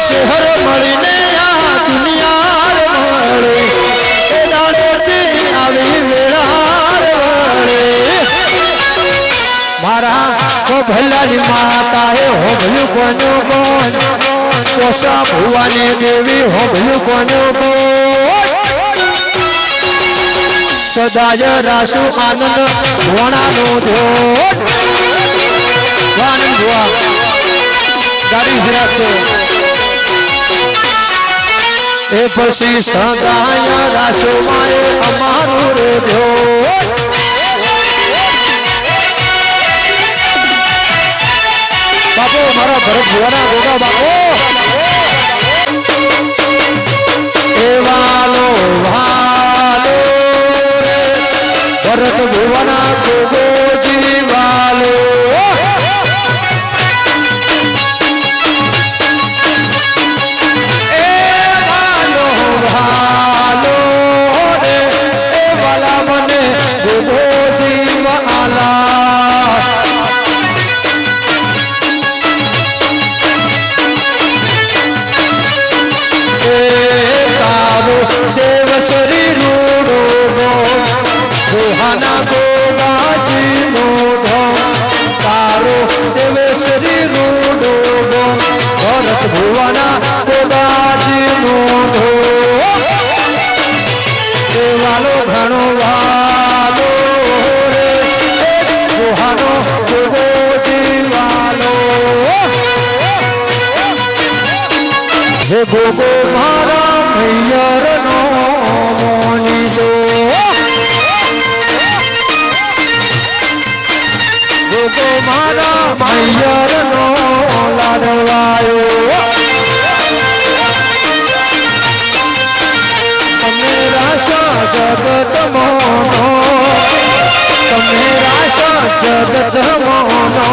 ચહેર મળીને આ દુનિયા મળી એ દાડોથી આવી વેળાર મળી મારા ભલાની માતા એ હોભલ્યું કોનો કોણ પોસા ભુવાની દેવી હોભલ્યું કોનો કોણ સદાય રાસુ આનંદ વણાનો ધોટ વાનંદ ભુવા ગાડી છે એ પછી સદાય રાસોમાં અમારું રે ધ્યો બાપુ મારા ભરત ભુવાના ગોગા બાપુ એ વાલો વાલો રે ભરત ભુવાના ગોગોજી વાલો એ વાલો વાલો રે એ વાલા મને ગોગોજી વાલા દેવશ્રી રૂડો સુહાના ગોગાજી નો તારો દેવશ્રી રૂડો ભરત ભુવાના ગોગાજી નો દેવાલો ઘણો વાલો રે સુહાનો ગોગોજી વાલો હે ગોગો મારા મૈયર નો મોની દો ગોગો મારા મૈયર નો લાડવાયો તમે રાશા જગત મોનો તમે રાશા જગત મોનો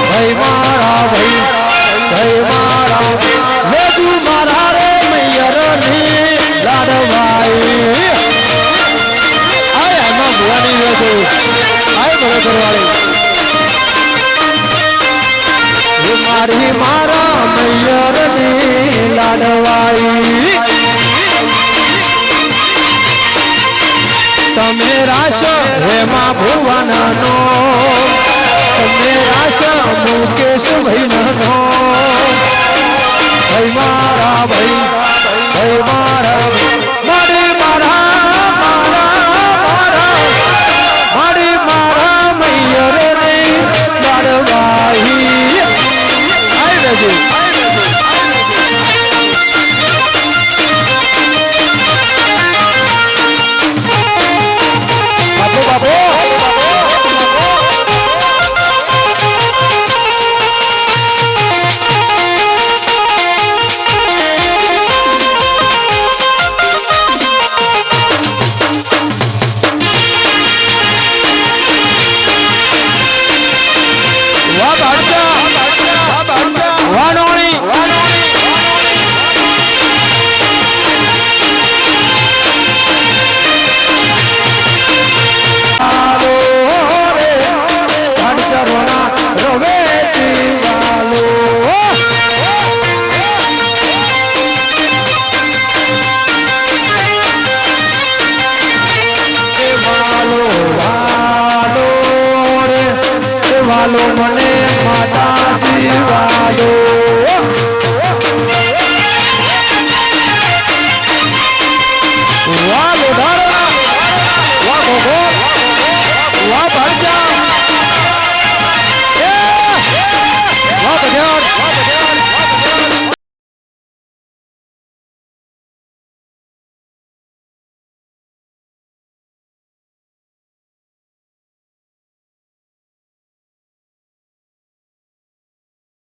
ભાઈ મારા ભાઈ મારા વેજુ મારા રે મૈયર ની લાડવાઈ આય આમાં ભુવાની વેજુ આય બરોબર વાળી મારી મારા મૈયર ની લાડવાઈ તમે રાશ હેમા ભુવાના નો તમે રાશ મુકેશ ભાઈ નો ભાઈ મારા ભાઈ મારા મારી મારા મૈયર ની લાડવાઈ આઈ